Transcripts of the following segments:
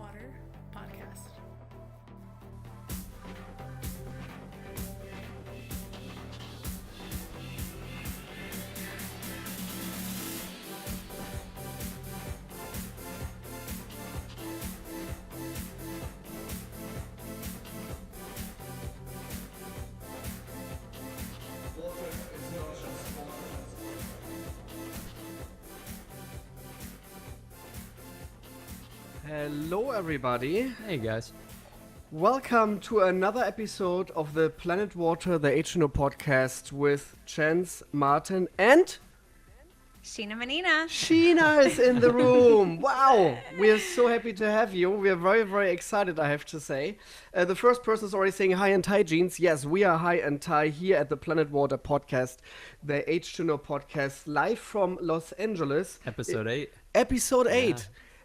Water podcast. Hello, everybody. Hey guys. Welcome to another episode of the Planet Water, the H2Know podcast with Chance, Martin, and Sheena Mannina. Sheena is in the room. Wow, we are so happy to have you. We are very, very excited, I have to say. The first person is already saying hi and Thai jeans. Yes, we are hi and Thai here at the Planet Water podcast, the H2Know podcast, live from Los Angeles. Episode 8. Episode 8. Yeah.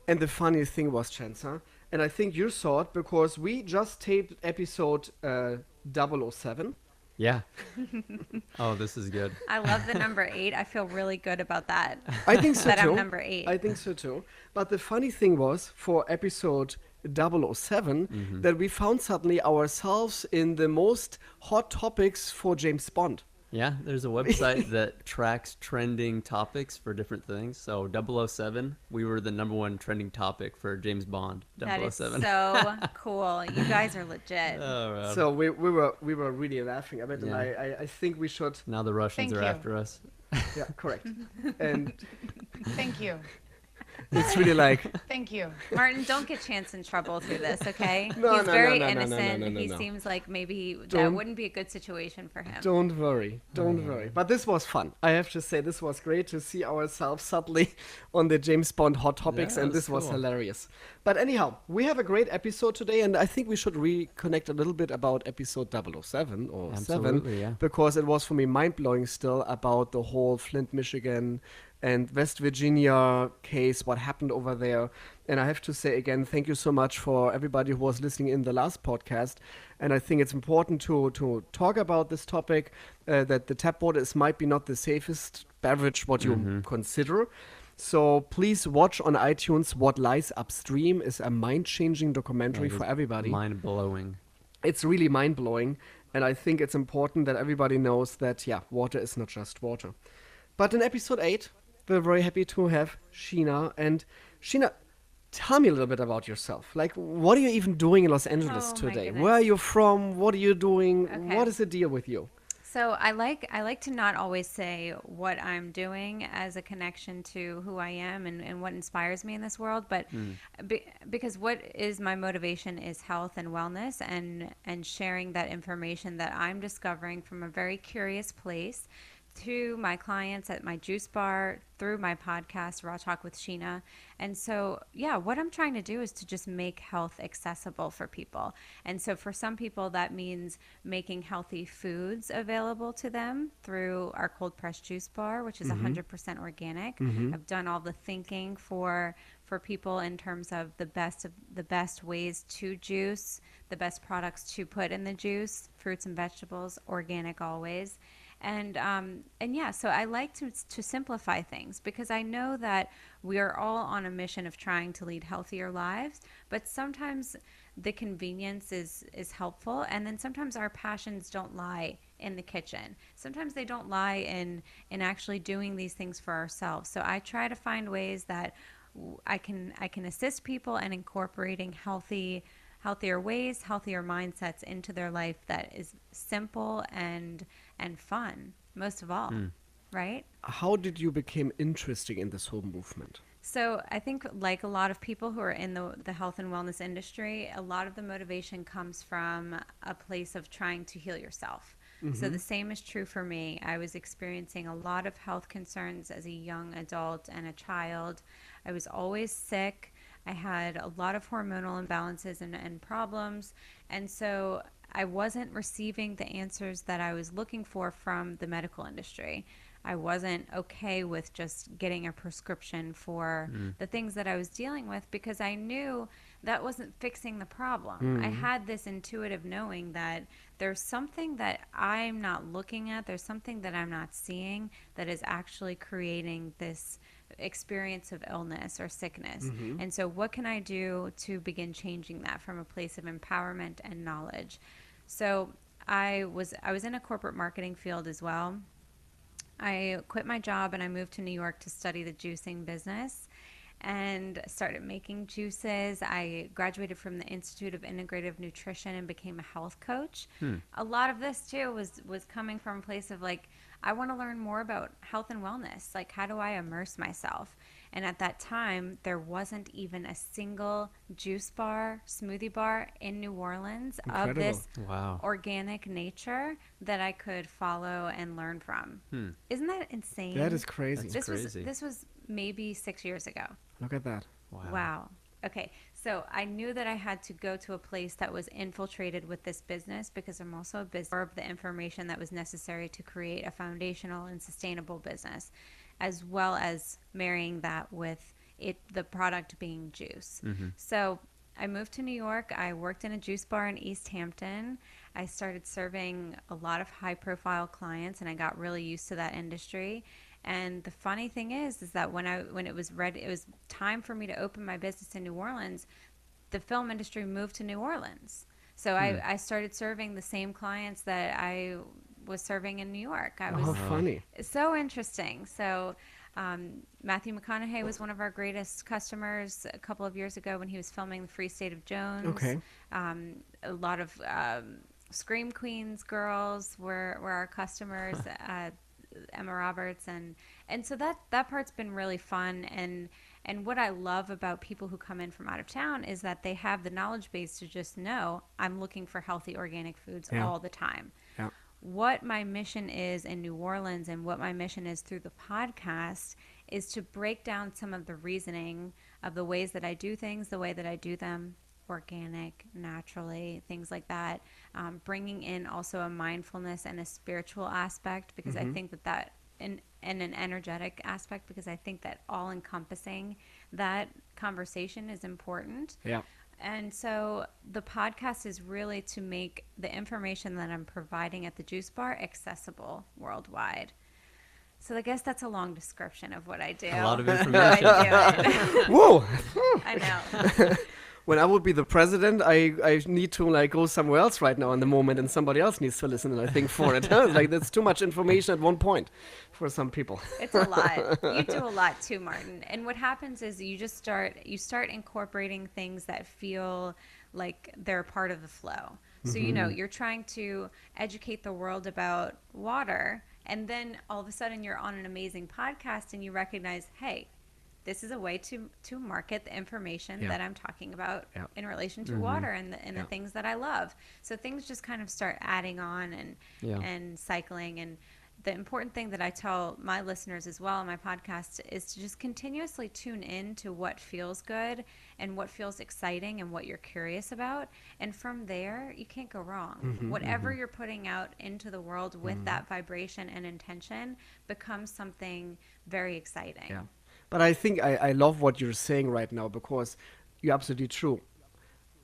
And the funniest thing was, Chance, and I think you saw it because we just taped episode 007. Yeah. Oh, this is good. I love the number 8. I feel really good about that. I think so that too. I'm number 8. I think so too. But the funny thing was, for episode 007, that we found suddenly ourselves in the most hot topics for James Bond. Yeah, there's a website that tracks trending topics for different things. So 007, we were the number 1 trending topic for James Bond. 007. That is so cool. You guys are legit. Oh, man. So we were really laughing at it, and Yeah. I think we should. Now the Russians Thank are you. after us. Yeah, correct. And Thank you. it's really like. Thank you. Martin, don't get Chance in trouble through this, okay? No, He's no, very no, no, no, innocent. no, no, no, He no. seems like maybe that Don't- wouldn't be a good situation for him. Don't worry. But this was fun. I have to say, this was great to see ourselves suddenly on the James Bond hot topics, Yeah, and it this was was cool. hilarious. But anyhow, we have a great episode today, and I think we should reconnect a little bit about episode 007 or 7, Absolutely, yeah. because it was for me mind-blowing still about the whole Flint, Michigan and West Virginia case, what happened over there. And I have to say again, thank you so much for everybody who was listening in the last podcast. And I think it's important to talk about this topic, that the tap water might be not the safest beverage what you consider. So please watch on iTunes What Lies Upstream is a mind-changing documentary It for is everybody. Mind-blowing. It's really mind-blowing. And I think it's important that everybody knows that, water is not just water. But in episode 8, we're very happy to have Sheena. And Sheena, tell me a little bit about yourself. Like, what are you even doing in Los Angeles Oh, my today? goodness. Where are you from? What are you doing? Okay. What is the deal with you? So I like to not always say what I'm doing as a connection to who I am and what inspires me in this world, but because what is my motivation is health and wellness and sharing that information that I'm discovering from a very curious place through my clients at my juice bar, through my podcast, Raw Talk with Sheena. And so, what I'm trying to do is to just make health accessible for people. And so for some people, that means making healthy foods available to them through our cold pressed juice bar, which is 100% organic. I've done all the thinking for people in terms of the best ways to juice, the best products to put in the juice, fruits and vegetables, organic always. And so I like to simplify things because I know that we are all on a mission of trying to lead healthier lives, but sometimes the convenience is helpful, and then sometimes our passions don't lie in the kitchen. Sometimes they don't lie in actually doing these things for ourselves. So I try to find ways that I can assist people in incorporating healthier ways, healthier mindsets into their life that is simple and fun, most of all, right? How did you become interested in this whole movement? So I think like a lot of people who are in the health and wellness industry, a lot of the motivation comes from a place of trying to heal yourself. So the same is true for me. I was experiencing a lot of health concerns as a young adult and a child. I was always sick. I had a lot of hormonal imbalances and problems. And so I wasn't receiving the answers that I was looking for from the medical industry. I wasn't okay with just getting a prescription for the things that I was dealing with because I knew that wasn't fixing the problem. I had this intuitive knowing that there's something that I'm not looking at, there's something that I'm not seeing that is actually creating this experience of illness or sickness. And so what can I do to begin changing that from a place of empowerment and knowledge? So I was in a corporate marketing field as well. I quit my job and I moved to New York to study the juicing business and started making juices. I graduated from the Institute of Integrative Nutrition and became a health coach. A lot of this too was coming from a place of like, I want to learn more about health and wellness. Like, how do I immerse myself? And at that time, there wasn't even a single juice bar, smoothie bar in New Orleans of Incredible. this Wow. organic nature that I could follow and learn from. Isn't that insane? That is crazy. That's crazy. This was maybe 6 years ago. Look at that. Wow. Okay. So I knew that I had to go to a place that was infiltrated with this business because I'm also a business of the information that was necessary to create a foundational and sustainable business, as well as marrying that with the product being juice. So I moved to New York. I worked in a juice bar in East Hampton. I started serving a lot of high profile clients and I got really used to that industry. And the funny thing is that when it was ready, it was time for me to open my business in New Orleans, the film industry moved to New Orleans. So I started serving the same clients that I was serving in New York. Oh, funny. So interesting. So Matthew McConaughey was one of our greatest customers a couple of years ago when he was filming The Free State of Jones. Okay. A lot of Scream Queens girls were our customers. Emma Roberts and so that part's been really fun, and what I love about people who come in from out of town is that they have the knowledge base to just know I'm looking for healthy organic foods all the time. Yeah. What my mission is in New Orleans and what my mission is through the podcast is to break down some of the reasoning of the ways that I do things, the way that I do them organic, naturally, things like that. Bringing in also a mindfulness and a spiritual aspect, because I think that and an energetic aspect, because I think that all encompassing that conversation is important. Yeah. And so the podcast is really to make the information that I'm providing at the juice bar accessible worldwide. So I guess that's a long description of what I do. A lot of How information. I do it. Whoa. I know. When I would be the president, I need to like go somewhere else right now in the moment, and somebody else needs to listen. And I think for it, like that's too much information at one point for some people. It's a lot. You do a lot too, Martin. And what happens is you start incorporating things that feel like they're part of the flow. So, you're trying to educate the world about water, and then all of a sudden you're on an amazing podcast and you recognize, hey, this is a way to market the information that I'm talking about in relation to water and the things that I love. So things just kind of start adding on and cycling. And the important thing that I tell my listeners as well on my podcast is to just continuously tune in to what feels good and what feels exciting and what you're curious about. And from there, you can't go wrong. Whatever you're putting out into the world with that vibration and intention becomes something very exciting. Yeah. But I think I love what you're saying right now, because you're absolutely true.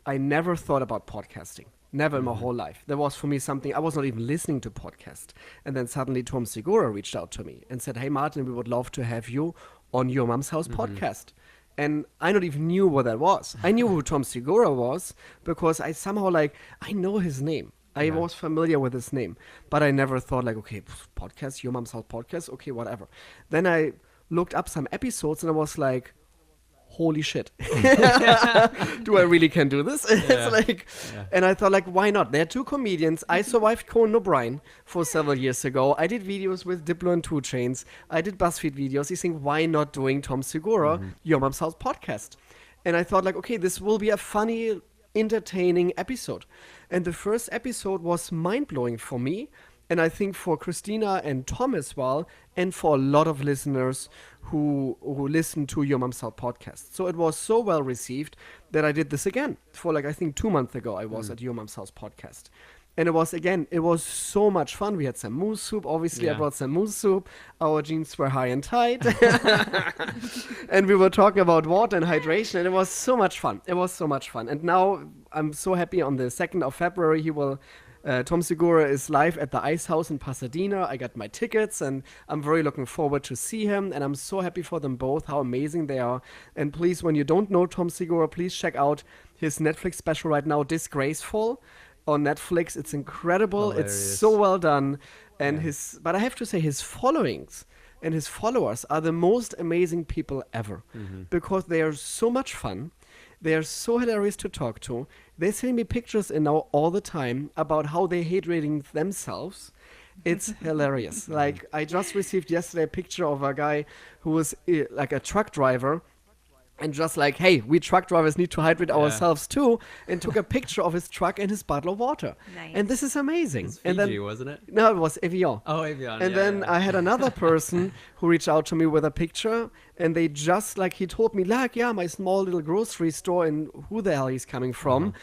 I never thought about podcasting. Never in my whole life. That was for me something, I was not even listening to podcast. And then suddenly Tom Segura reached out to me and said, hey Martin, we would love to have you on Your Mom's House podcast. And I not even knew what that was. I knew who Tom Segura was because I somehow I know his name. I was familiar with his name. But I never thought okay, podcast, Your Mom's House podcast, okay, whatever. Then I looked up some episodes and I was like, holy shit. Do I really can do this? And I thought why not? They're two comedians. I survived Conan O'Brien for several years ago. I did videos with Diplo and 2 Chainz. I did BuzzFeed videos. You think, why not doing Tom Segura, Your Mom's House podcast? And I thought okay, this will be a funny, entertaining episode. And the first episode was mind-blowing for me. And I think for Christina and Tom as well, and for a lot of listeners who listen to Your Mom's House podcast. So it was so well received that I did this again. For I think 2 months ago, I was at Your Mom's House podcast. And it was so much fun. We had some moose soup. Obviously, I brought some moose soup. Our jeans were high and tight. And we were talking about water and hydration. And it was so much fun. And now I'm so happy on the 2nd of February, he will Tom Segura is live at the Ice House in Pasadena. I got my tickets, and I'm very looking forward to see him. And I'm so happy for them both, how amazing they are. And please, when you don't know Tom Segura, please check out his Netflix special right now, Disgraceful, on Netflix. It's incredible. It's Hilarious. so well done. And Yeah. but I have to say, his followings and his followers are the most amazing people ever, because they are so much fun. They are so hilarious to talk to. They send me pictures in now all the time about how they hate rating themselves. It's hilarious. Like, I just received yesterday a picture of a guy who was like a truck driver, and just like, hey, we truck drivers need to hydrate ourselves too, and took a picture of his truck and his bottle of water. Nice. And this is amazing. It's And Fiji, then, wasn't it? no, it was Evian. Oh, Avion. And yeah, then yeah. I had another person who reached out to me with a picture, and they just, like, he told me, like, yeah, my small little grocery store, and who the hell he's coming from,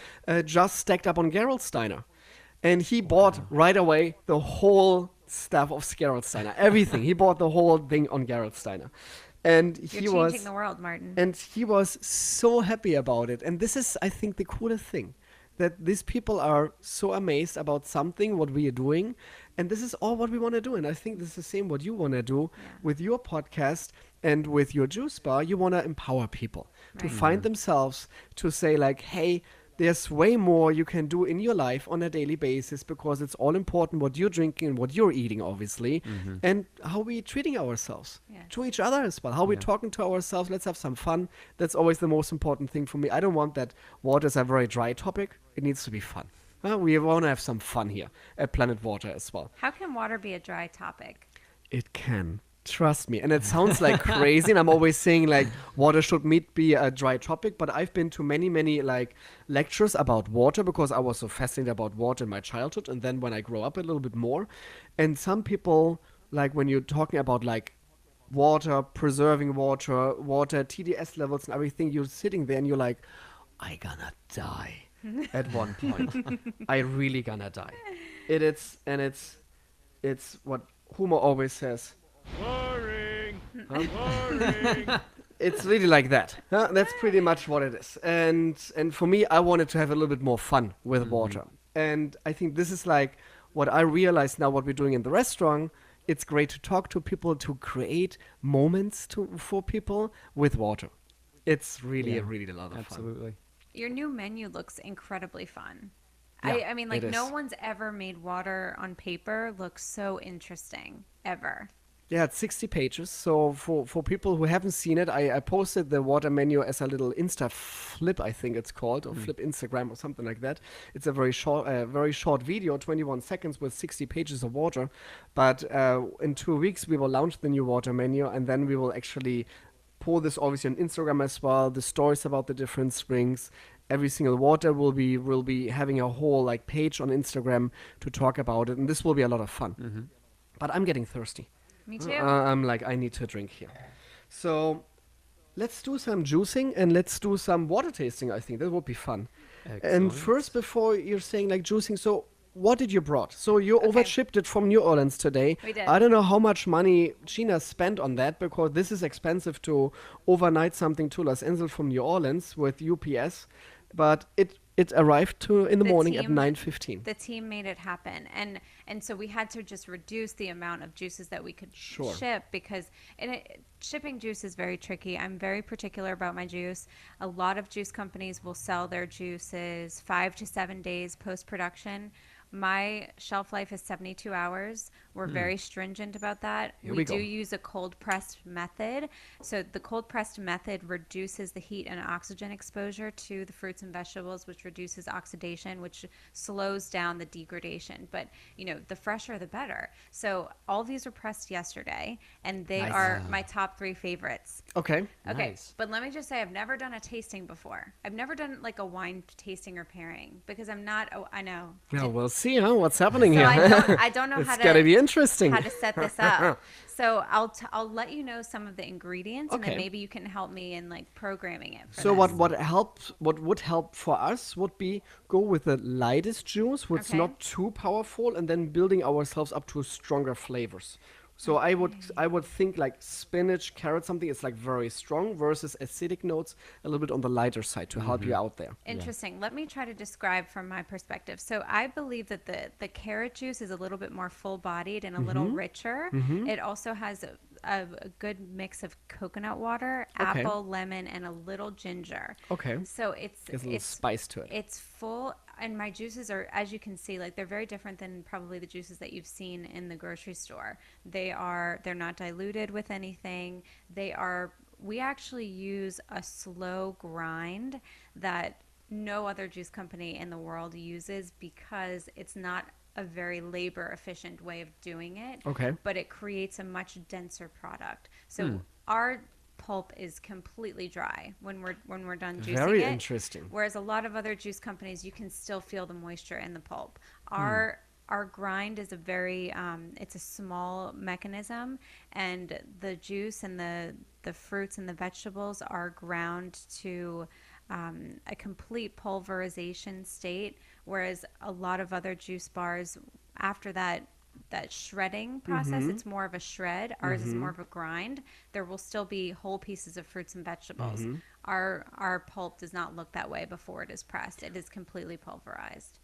just stacked up on Gerolsteiner. And he bought right away the whole stuff of Gerolsteiner, everything. He bought the whole thing on Gerolsteiner. And he You're was changing the world, Martin. and he was so happy about it. And this is, I think, the coolest thing, that these people are so amazed about something, what we are doing. And this is all what we want to do. And I think this is the same what you want to do with your podcast and with your juice bar. You want to empower people to Right. find themselves, to say like, hey, there's way more you can do in your life on a daily basis, because it's all important what you're drinking and what you're eating, obviously, and how we're treating ourselves Yeah. to each other as well, how we're talking to ourselves. Let's have some fun. That's always the most important thing for me. I don't want that water is a very dry topic. It needs to be fun. We want to have some fun here at Planet Water as well. How can water be a dry topic? It can. Trust me. And it sounds like crazy. And I'm always saying like water should be a dry topic. But I've been to many, many like lectures about water, because I was so fascinated about water in my childhood. And then when I grow up a little bit more, and some people, like when you're talking about like water, preserving water, TDS levels and everything, you're sitting there and you're like, I gonna die at one point. I really gonna die. It's what Homer always says. Boring. Huh? Boring. It's really like that. Huh? That's pretty much what it is. And for me, I wanted to have a little bit more fun with water. And I think this is like what I realize now, what we're doing in the restaurant. It's great to talk to people, to create moments for people with water. It's really, really a lot of fun. Absolutely. Your new menu looks incredibly fun. Yeah, I mean, like, it no is. one's ever made water on paper look so interesting, ever. Yeah, it's 60 pages. So for people who haven't seen it, I posted the water menu as a little Insta flip, I think it's called, or flip Instagram or something like that. It's a very short video, 21 seconds with 60 pages of water. But in 2 weeks, we will launch the new water menu, and then we will actually pour this obviously on Instagram as well. The stories about the different springs. Every single water will be having a whole like page on Instagram to talk about it, and this will be a lot of fun. But I'm getting thirsty. Me too. I'm like, I need to drink here. So let's do some juicing and let's do some water tasting. I think that would be fun. And Excellent. first, before you're saying like juicing, so what did you brought? So you Okay. overshipped it from New Orleans today. We did. I don't know how much money Sheena spent on that, because this is expensive to overnight something to Los Angeles from New Orleans with UPS. But it arrived in the morning at team- 9:15. The team made it happen, and so we had to just reduce the amount of juices that we could Sure. ship, because shipping juice is very tricky. I'm very particular about my juice. A lot of juice companies will sell their juices 5 to 7 days post production. My shelf life is 72 hours. We're very stringent about that. Here We we do go. use a cold pressed method. So the cold pressed method reduces the heat and oxygen exposure to the fruits and vegetables, which reduces oxidation, which slows down the degradation. But, you know, the fresher, the better. So all these were pressed yesterday, and they Nice. are my top 3 favorites. Okay. Okay, Nice. but let me just say, I've never done a tasting before. I've never done like a wine tasting or pairing, because I'm not. Oh, I know. Now we'll see, huh? What's happening So here? I don't know It's how gotta to be interesting. how to set this up. So I'll let you know some of the ingredients, and Okay. then maybe you can help me in like programming it. For So this. what would help for us would be go with the lightest juice, which is Okay. not too powerful, and then building ourselves up to stronger flavors. So I would think like spinach, carrot, something is like very strong versus acidic notes a little bit on the lighter side to help you out there. Interesting. Let me try to describe from my perspective. So I believe that the carrot juice is a little bit more full-bodied and a little richer. It also has a good mix of coconut water, Okay. apple, lemon, and a little ginger. Okay. So it's There's a little spice to it. It's full, and my juices are, as you can see, like they're very different than probably the juices that you've seen in the grocery store. They're not diluted with anything. We actually use a slow grind that no other juice company in the world uses because it's not a very labor efficient way of doing it. Okay. But it creates a much denser product. So our pulp is completely dry when we're done juicing Very it. interesting. Whereas a lot of other juice companies, you can still feel the moisture in the pulp. Our grind is a very it's a small mechanism, and the juice and the fruits and the vegetables are ground to a complete pulverization state, whereas a lot of other juice bars, after that shredding process, it's more of a shred. Ours is more of a grind. There will still be whole pieces of fruits and vegetables. Our pulp does not look that way before it is pressed. It is completely pulverized.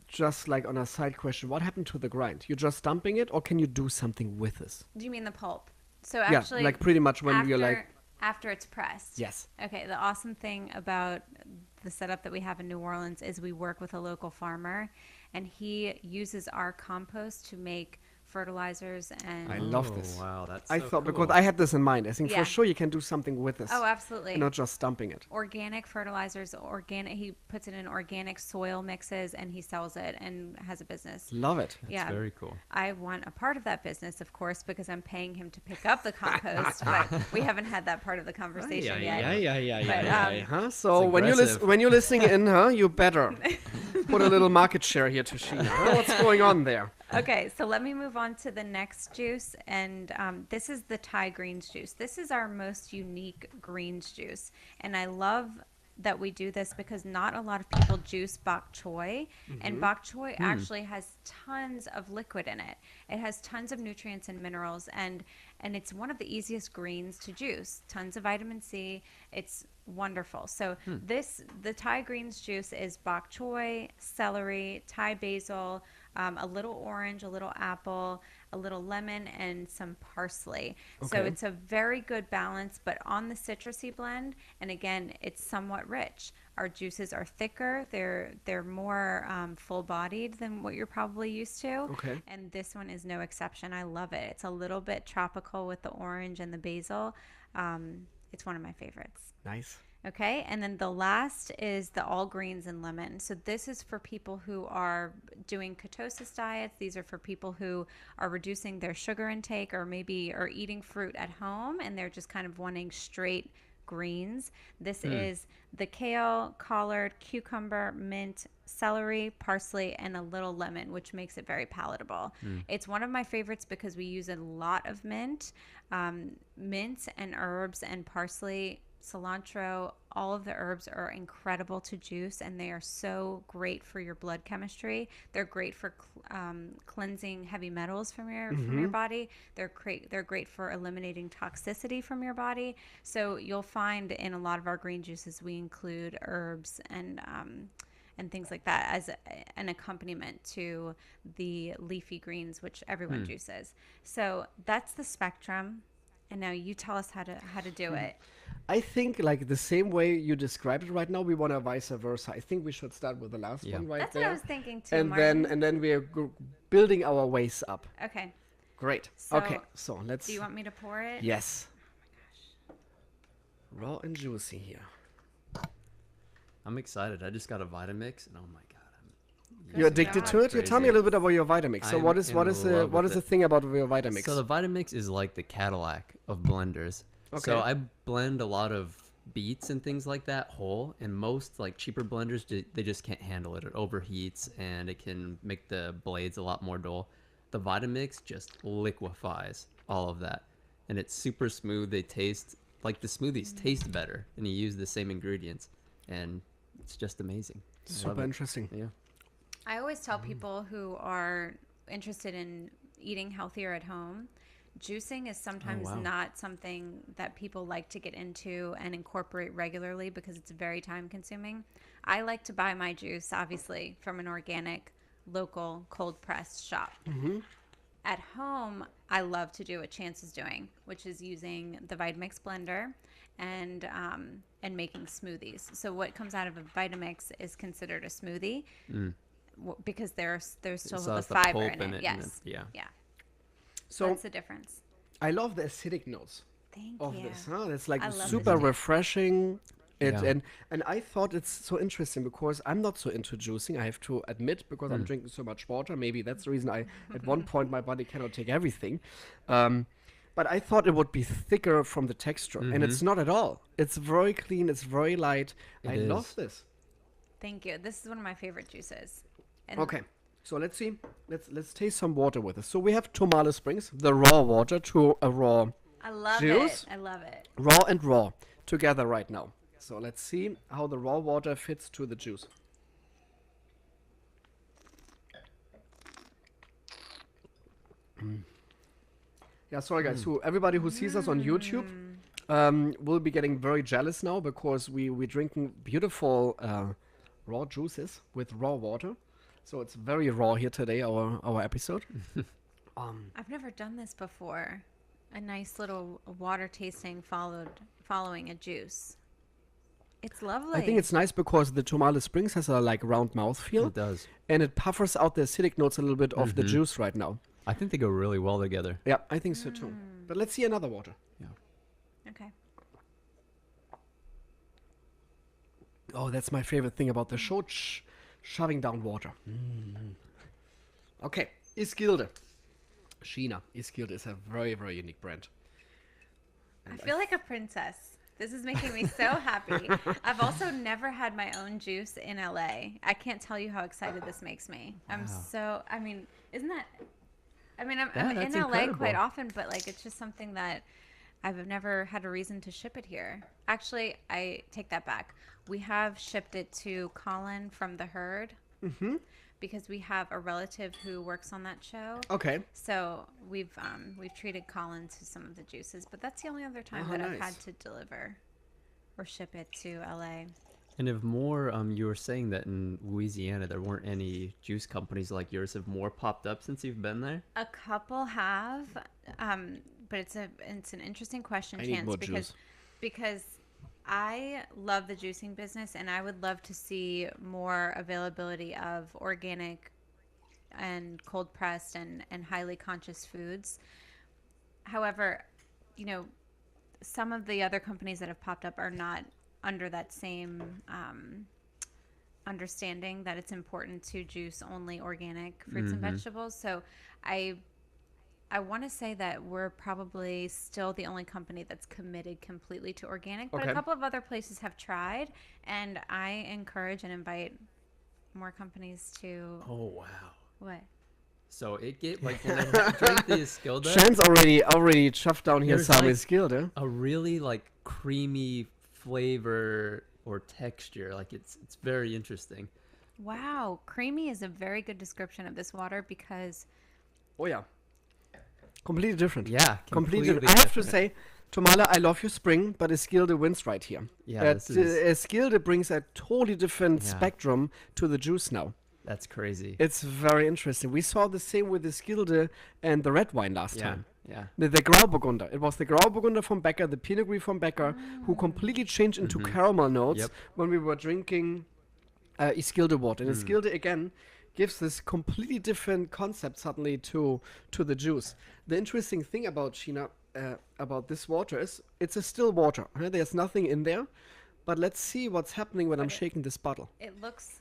Just like on a side question, what happened to the grind? You're just dumping it, or can you do something with this? Do you mean the pulp? So Yeah, actually, like pretty much when you're like, after it's pressed. yes. Okay, the awesome thing about the setup that we have in New Orleans is we work with a local farmer, and he uses our compost to make fertilizers and I love this. Wow, that's I so thought, because cool. I had this in mind. I think Yeah. for sure you can do something with this. Oh, absolutely. And not just dumping it. Organic fertilizers, he puts it in organic soil mixes, and he sells it and has a business. Love it. Yeah. Very cool. I want a part of that business, of course, because I'm paying him to pick up the compost, but we haven't had that part of the conversation yet. But, Huh? So It's when aggressive. when you're listening in, you better put a little market share here to Sheena. Huh? What's going on there? Okay, so let me move on to the next juice, and this is the Thai greens juice. This is our most unique greens juice, and I love that we do this because not a lot of people juice bok choy, and bok choy actually has tons of liquid in it. It has tons of nutrients and minerals, and it's one of the easiest greens to juice. Tons of vitamin C. It's wonderful. So the Thai greens juice is bok choy, celery, Thai basil, a little orange, a little apple, a little lemon, and some parsley. So Okay. it's a very good balance, but on the citrusy blend. And again, it's somewhat rich. Our juices are thicker. They're more full-bodied than what you're probably used to. Okay. And this one is no exception. I love it. It's a little bit tropical with the orange and the basil. It's one of my favorites. Nice. Okay, and then the last is the all greens and lemon. So this is for people who are doing ketosis diets. These are for people who are reducing their sugar intake, or maybe are eating fruit at home and they're just kind of wanting straight greens. This is the kale, collard, cucumber, mint, celery, parsley, and a little lemon, which makes it very palatable. It's one of my favorites because we use a lot of mint. Mint and herbs and parsley, cilantro, all of the herbs are incredible to juice, and they are so great for your blood chemistry. They're great for cleansing heavy metals from your body. They're great for eliminating toxicity from your body. So you'll find in a lot of our green juices we include herbs and things like that as an accompaniment to the leafy greens, which everyone juices. So that's the spectrum. And now you tell us how to do it. I think like the same way you described it right now, we want to vice versa. I think we should start with the last one right That's there. what I was thinking too, and Martin. then we are building our ways up. Okay. Great. So, okay. So let's. Do you want me to pour it? Yes. Raw and juicy here. I'm excited. I just got a Vitamix, and oh my god, You're addicted to it. You tell me a Crazy. little bit about your Vitamix. So I'm what is in what is the love what with is the it. thing about your Vitamix? So the Vitamix is like the Cadillac of blenders. So Okay. I blend a lot of beets and things like that whole, and most like cheaper blenders they just can't handle it. It overheats and it can make the blades a lot more dull. The Vitamix just liquefies all of that, and it's super smooth. They taste like the smoothies taste better, and you use the same ingredients, and it's just amazing. I love Super it. interesting. Yeah. I always tell people who are interested in eating healthier at home juicing is sometimes wow. not something that people like to get into and incorporate regularly because it's very time consuming. I like to buy my juice, obviously, from an organic, local, cold pressed shop. At home, I love to do what Chance is doing, which is using the Vitamix blender and making smoothies. So what comes out of a Vitamix is considered a smoothie because there's still So the it's the fiber pulp in in it. it and Yes. yeah. Yeah. So That's the difference. I love the acidic notes Thank of you. this. Huh? It's like I love super this too. refreshing. Yeah. And I thought it's so interesting because I'm not so into juicing, I have to admit, because I'm drinking so much water. Maybe that's the reason I, at one point, my body cannot take everything. But I thought it would be thicker from the texture, and it's not at all. It's very clean, it's very light. I It love is. this. Thank you. This is one of my favorite juices. And Okay, so let's see. Let's taste some water with this. So we have Tomale Springs, the raw water to a raw I love juice. it. I love it. Raw and raw together right now. So let's see how the raw water fits to the juice. Yeah, sorry guys. So everybody who sees us on YouTube will be getting very jealous now because we're drinking beautiful raw juices with raw water. So it's very raw here today, our episode. I've never done this before. A nice little water tasting following a juice. It's lovely. I think it's nice because the Tomale Springs has a like round mouthfeel. It does. And it puffers out the acidic notes a little bit of the juice right now. I think they go really well together. Yeah, I think so too. But let's see another water. Yeah. Okay. Oh, that's my favorite thing about the show, shoving down water. Okay, Iskilde. Sheena. Iskilde is a very, very unique brand. I feel like a princess. This is making me so happy. I've also never had my own juice in LA. I can't tell you how excited this makes me. I'm so, I mean, isn't that, I mean, I'm in that's LA quite incredible. often, but like, it's just something that I've never had a reason to ship it here. Actually, I take that back. We have shipped it to Colin from The Herd because we have a relative who works on that show. Okay. So we've treated Colin to some of the juices, but that's the only other time Oh, that I've nice. had to deliver or ship it to LA. And if more, you were saying that in Louisiana there weren't any juice companies like yours. Have more popped up since you've been there? A couple have, but it's an interesting question, I need Chance, more juice. because I love the juicing business, and I would love to see more availability of organic and cold pressed and highly conscious foods. However, you know, some of the other companies that have popped up are not under that same understanding that it's important to juice only organic fruits and vegetables. So I want to say that we're probably still the only company that's committed completely to organic, but Okay. a couple of other places have tried, and I encourage and invite more companies to Oh wow. what? So it get like when I drink the Iskilde, Shan's already chuffed down here There's some like- Iskilde. a really like creamy flavor or texture. Like it's very interesting. Wow, creamy is a very good description of this water because Oh yeah. Completely different. Yeah, Completely different. completely I have to different. say, Tomala, I love your spring, but Iskilde wins right here. Yeah, this is- Iskilde brings a totally different Yeah. spectrum to the juice now. That's crazy. It's very interesting. We saw the same with Iskilde and the red wine last Yeah, time. yeah. The Grauburgunder. It was the Grauburgunder from Becker, the Pinot Gris from Becker, who completely changed into caramel notes Yep. when we were drinking Iskilde water. And Iskilde, again, gives this completely different concept suddenly to the juice. The interesting thing about Sheena, about this water is it's a still water. Huh? There's nothing in there. But let's see what's happening when I'm Okay. shaking this bottle. it looks.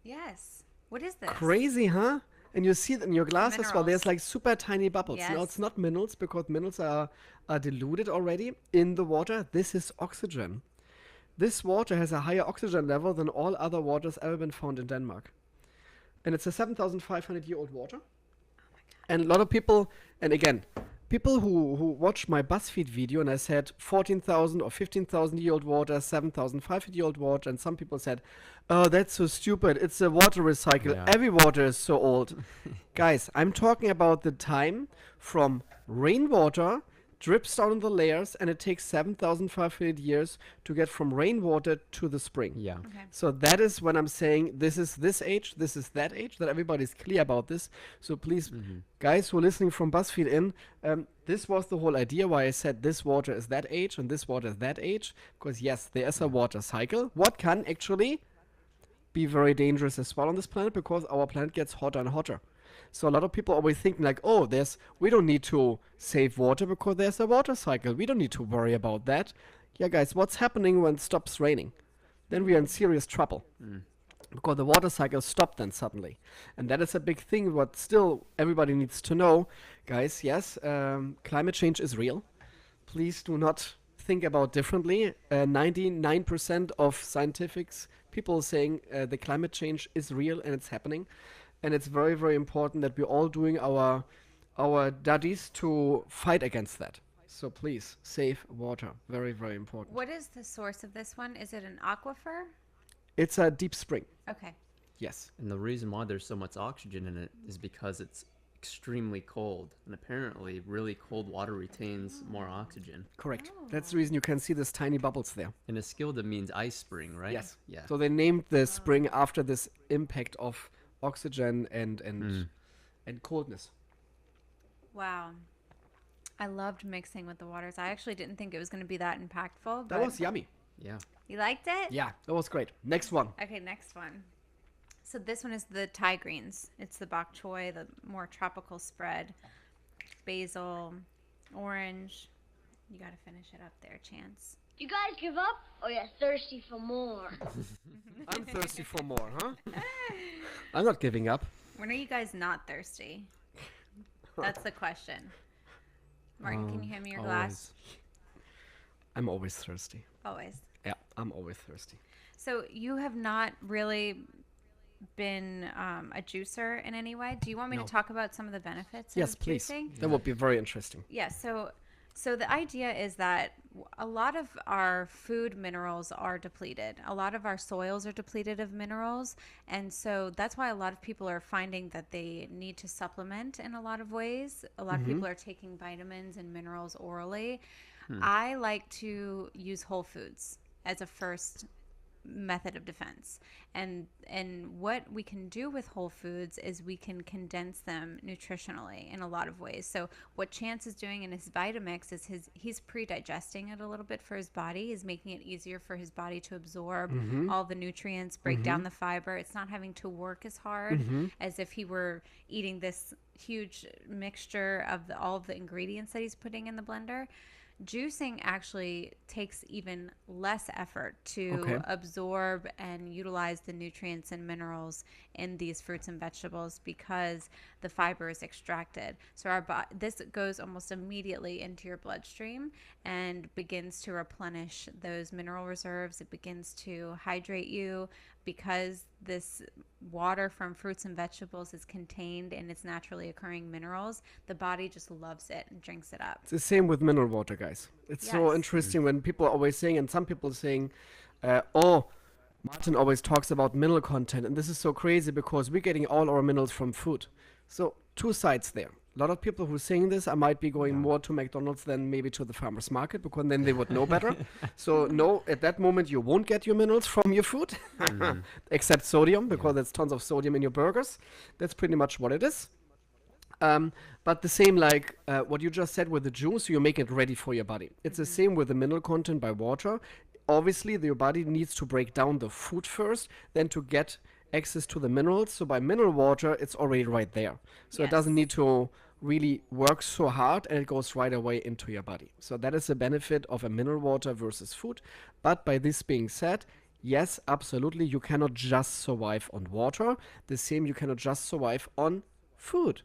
Yes. What is this? Crazy, huh? And you see it in your glass as well. There's Minerals. like super tiny bubbles. No, it's Yes. not minerals because minerals are diluted already in the water. This is oxygen. This water has a higher oxygen level than all other waters ever been found in Denmark. And it's a 7,500-year-old water. And a lot of people, and again, people who watched my BuzzFeed video and I said 14,000 or 15,000-year-old water, 7,500-year-old water, and some people said, "Oh, that's so stupid. It's a water recycle. Yeah. Every water is so old." Guys, I'm talking about the time from rainwater drips down in the layers, and it takes 7,500 years to get from rainwater to the spring. Yeah. Okay. So that is when I'm saying this is this age, this is that age, that everybody's clear about this. So please, guys who are listening from BuzzFeed this was the whole idea why I said this water is that age and this water is that age. Because yes, there is a water cycle. What can actually be very dangerous as well on this planet, because our planet gets hotter and hotter. So a lot of people always think like, oh, we don't need to save water because there's a water cycle. We don't need to worry about that. Yeah, guys, what's happening when it stops raining? Then we are in serious trouble. Because the water cycle stopped then suddenly. And that is a big thing what still everybody needs to know. Guys, yes, climate change is real. Please do not think about differently. 99% of scientifics, people saying the climate change is real and it's happening. And it's very, very important that we're all doing our daddies to fight against that. So please, save water. Very, very important. What is the source of this one? Is it an aquifer? It's a deep spring. Okay. Yes. And the reason why there's so much oxygen in it is because it's extremely cold. And apparently, really cold water retains more oxygen. Correct. That's the reason you can see these tiny bubbles there. And Esquilda means ice spring, right? Yes. Yeah. So they named the spring after this impact of oxygen and coldness. Wow. I loved mixing with the waters. I actually didn't think it was going to be that impactful. That But was yummy. Yeah. You liked it? Yeah, that was great. Next one. Okay, next one. So this one is the Thai greens. It's the bok choy, the more tropical spread. Basil, orange. You got to finish it up there, Chance. You guys give up, or you're thirsty for more? I'm thirsty for more, huh? I'm not giving up. When are you guys not thirsty? That's the question. Martin, can you hand me your glass? I'm always thirsty. Always. Yeah, I'm always thirsty. So you have not really been a juicer in any way. Do you want me No. to talk about some of the benefits Yes, of please. juicing? That would be very interesting. Yeah, so the idea is that a lot of our food minerals are depleted. A lot of our soils are depleted of minerals, and so that's why a lot of people are finding that they need to supplement in a lot of ways. A lot of people are taking vitamins and minerals orally. I like to use whole foods as a first method of defense, and what we can do with whole foods is we can condense them nutritionally in a lot of ways. So what Chance is doing in his Vitamix is he's pre-digesting it a little bit for his body. He's making it easier for his body to absorb all the nutrients, break down the fiber. It's not having to work as hard as if he were eating this huge mixture of all of the ingredients that he's putting in the blender. Juicing actually takes even less effort to absorb and utilize the nutrients and minerals in these fruits and vegetables because the fiber is extracted. So this goes almost immediately into your bloodstream and begins to replenish those mineral reserves. It begins to hydrate you because this water from fruits and vegetables is contained in its naturally occurring minerals. The body just loves it and drinks it up. It's the same with mineral water, guys. It's so Yes. interesting when people are always saying, and some people saying, oh, Martin always talks about mineral content, and this is so crazy because we're getting all our minerals from food. So two sides there. A lot of people who are saying this, I might be going more to McDonald's than maybe to the farmer's market because then they would know better. So no, at that moment you won't get your minerals from your food, except sodium because there's tons of sodium in your burgers. That's pretty much what it is. But the same like what you just said with the juice, you make it ready for your body. It's the same with the mineral content by water. Obviously, your body needs to break down the food first, then to get access to the minerals. So by mineral water, it's already right there. So it doesn't need to really work so hard, and it goes right away into your body. So that is the benefit of a mineral water versus food. But by this being said, yes, absolutely, you cannot just survive on water. The same, you cannot just survive on food.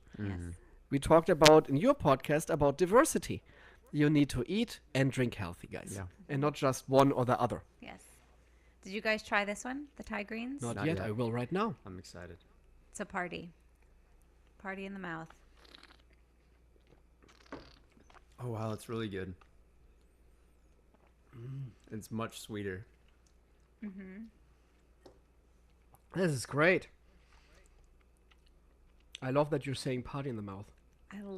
We talked about in your podcast about diversity. You need to eat and drink healthy, guys, and not just one or the other. Yes. Did you guys try this one, the Thai greens? Not Not yet. yet. I will right now. I'm excited. It's a party. Party in the mouth. Oh wow, it's really good. It's much sweeter. This is great. I love that you're saying party in the mouth.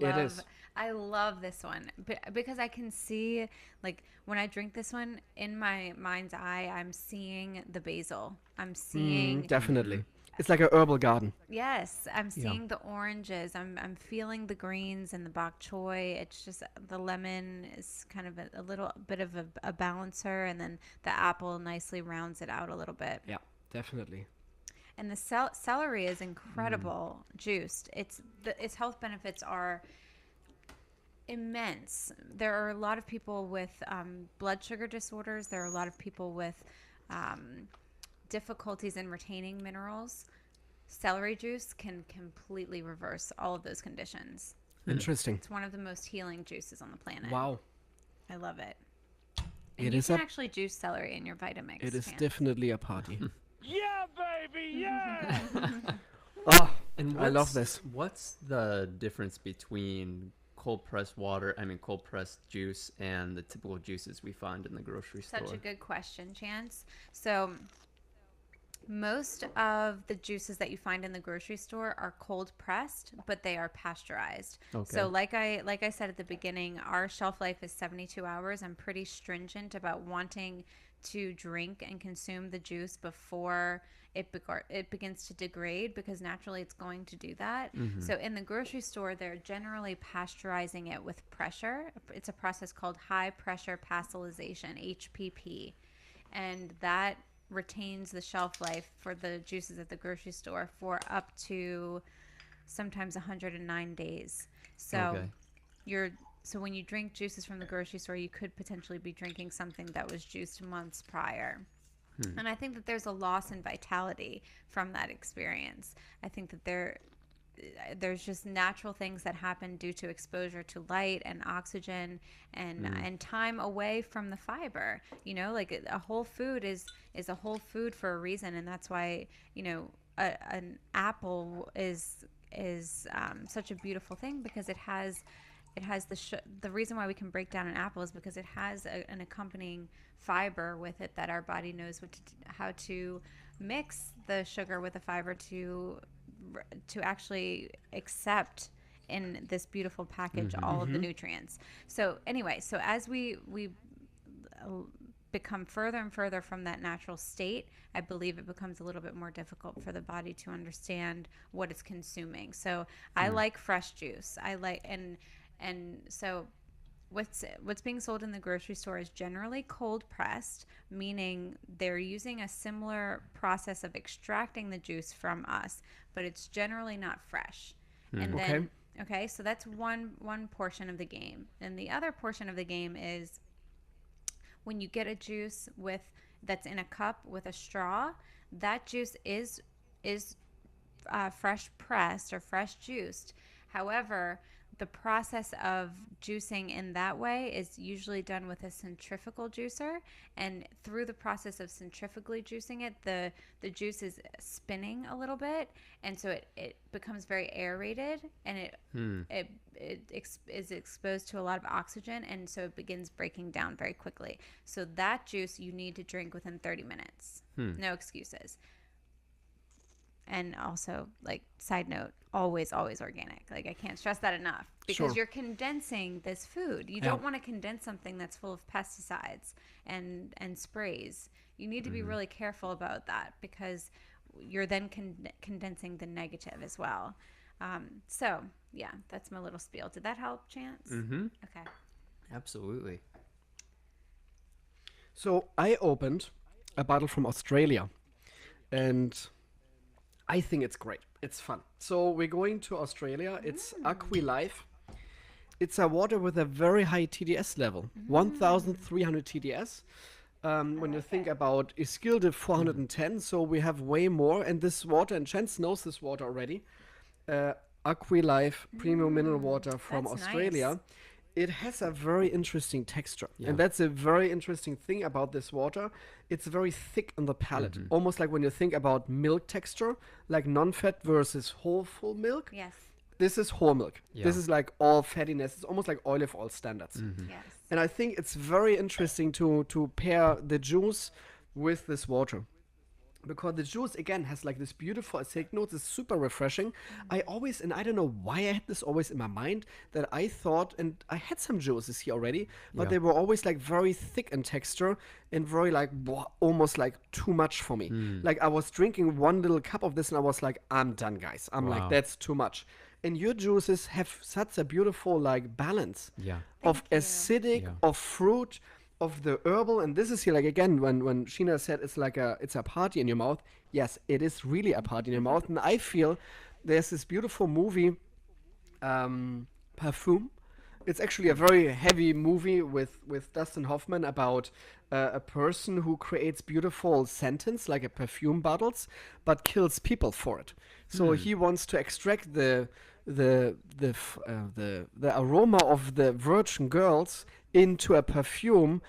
It is. I love this one because I can see, like, when I drink this one in my mind's eye, I'm seeing the basil. I'm seeing Definitely. It's like a herbal garden. Yes, I'm Yeah. seeing the oranges. I'm feeling the greens and the bok choy. It's just the lemon is kind of a little bit of a balancer, and then the apple nicely rounds it out a little bit. Yeah, definitely. And the celery is incredible juiced. Its health benefits are immense. There are a lot of people with blood sugar disorders. There are a lot of people with difficulties in retaining minerals. Celery juice can completely reverse all of those conditions. Interesting. It's one of the most healing juices on the planet. Wow. I love it. And It you is can actually juice celery in your Vitamix. It is Chance. definitely a party. Yeah, baby, yeah! Oh, And I love this. What's the difference between cold pressed cold pressed juice and the typical juices we find in the grocery store? Such a good question, Chance. So most of the juices that you find in the grocery store are cold pressed, but they are pasteurized. Okay. So like I said at the beginning, our shelf life is 72 hours. I'm pretty stringent about wanting to drink and consume the juice before it begins to degrade, because naturally it's going to do that. So in the grocery store, they're generally pasteurizing it with pressure. It's a process called high pressure pasteurization, HPP. And that retains the shelf life for the juices at the grocery store for up to sometimes 109 days. So Okay. so when you drink juices from the grocery store, you could potentially be drinking something that was juiced months prior. And I think that there's a loss in vitality from that experience. I think that there's just natural things that happen due to exposure to light and oxygen and time away from the fiber. You know, like a whole food is a whole food for a reason, and that's why, you know, an apple is such a beautiful thing, because it has the reason why we can break down an apple is because it has an accompanying fiber with it that our body knows how to mix the sugar with the fiber to actually accept in this beautiful package all of the nutrients. So anyway, so as we become further and further from that natural state, I believe it becomes a little bit more difficult for the body to understand what it's consuming. So I like fresh juice. I like and so what's being sold in the grocery store is generally cold pressed, meaning they're using a similar process of extracting the juice from us, but it's generally not fresh. And then okay, so that's one portion of the game. And the other portion of the game is when you get a juice that's in a cup with a straw, that juice is fresh pressed or fresh juiced. However, the process of juicing in that way is usually done with a centrifugal juicer, and through the process of centrifugally juicing it, the juice is spinning a little bit, and so it becomes very aerated, and it is exposed to a lot of oxygen, and so it begins breaking down very quickly. So that juice you need to drink within 30 minutes. No excuses. And also, like, side note, always organic. Like, I can't stress that enough, because you're condensing this food. You don't want to condense something that's full of pesticides and sprays. You need to be really careful about that, because you're then condensing the negative as well. So yeah, that's my little spiel. Did that help, Chance? Okay. Absolutely. So I opened a bottle from Australia, and I think it's great. It's fun. So we're going to Australia. It's Aqua Life. It's a water with a very high TDS level, 1,300 TDS. When you think about Iskilde 410, so we have way more. And this water, and Chance knows this water already, Aqua Life premium mineral water from That's Australia. nice. It has a very interesting texture. Yeah. And that's a very interesting thing about this water. It's very thick on the palate, almost like when you think about milk texture, like non-fat versus whole full milk. Yes. This is whole milk. Yeah. This is like all fattiness. It's almost like olive oil standards. Yes. And I think it's very interesting to pair the juice with this water. Because the juice, again, has like this beautiful acidic notes. It's super refreshing. I always, and I don't know why I had this always in my mind, that I thought, and I had some juices here already, but Yeah. they were always like very thick in texture and very like, almost like too much for me. Like I was drinking one little cup of this and I was like, I'm done, guys. I'm like, Wow. that's too much. And your juices have such a beautiful like balance Yeah. of Thank you. acidic, Yeah. of fruit, of the herbal. And this is here like again when Sheena said it's like it's a party in your mouth. Yes, it is really a party in your mouth. And I feel there's this beautiful movie, Perfume. It's actually a very heavy movie with Dustin Hoffman about a person who creates beautiful scents like a perfume bottles, but kills people for it. So he wants to extract the aroma of the virgin girls into a perfume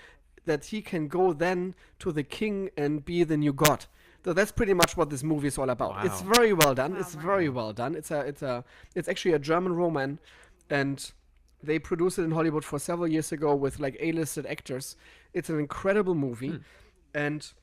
that he can go then to the king and be the new god. So that's pretty much what this movie is all about. It's Wow. very well done. Wow, It's wow. very well done. It's actually a German roman, and they produced it in Hollywood for several years ago with like A-listed actors. It's an incredible movie, and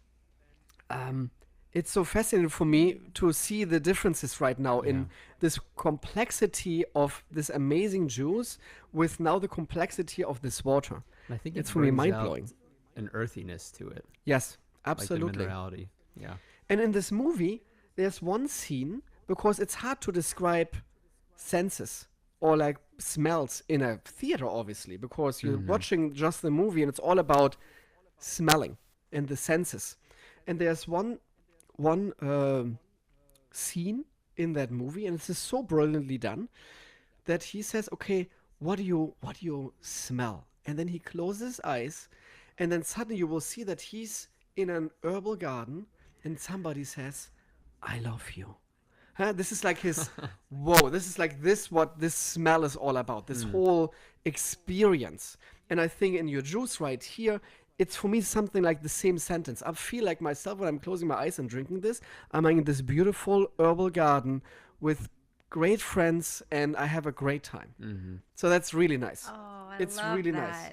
it's so fascinating for me to see the differences right now in this complexity of this amazing juice with now the complexity of this water. And I think It's it for me brings mind-blowing. out an earthiness to it, Yes, like the absolutely. minerality. Yeah. And in this movie, there's one scene, because it's hard to describe senses or like smells in a theater, obviously, because you're watching just the movie and it's all about smelling and the senses. And there's one scene in that movie, and it's just so brilliantly done that he says, "Okay, what do you smell?" And then he closes his eyes, and then suddenly you will see that he's in an herbal garden, and somebody says, "I love you." Huh? This is like his whoa, this is like this what this smell is all about, this whole experience. And I think in your juice right here, it's for me something like the same sentence. I feel like myself when I'm closing my eyes and drinking this, I'm in this beautiful herbal garden with great friends and I have a great time. So that's really nice. Oh, I It's love really that. nice.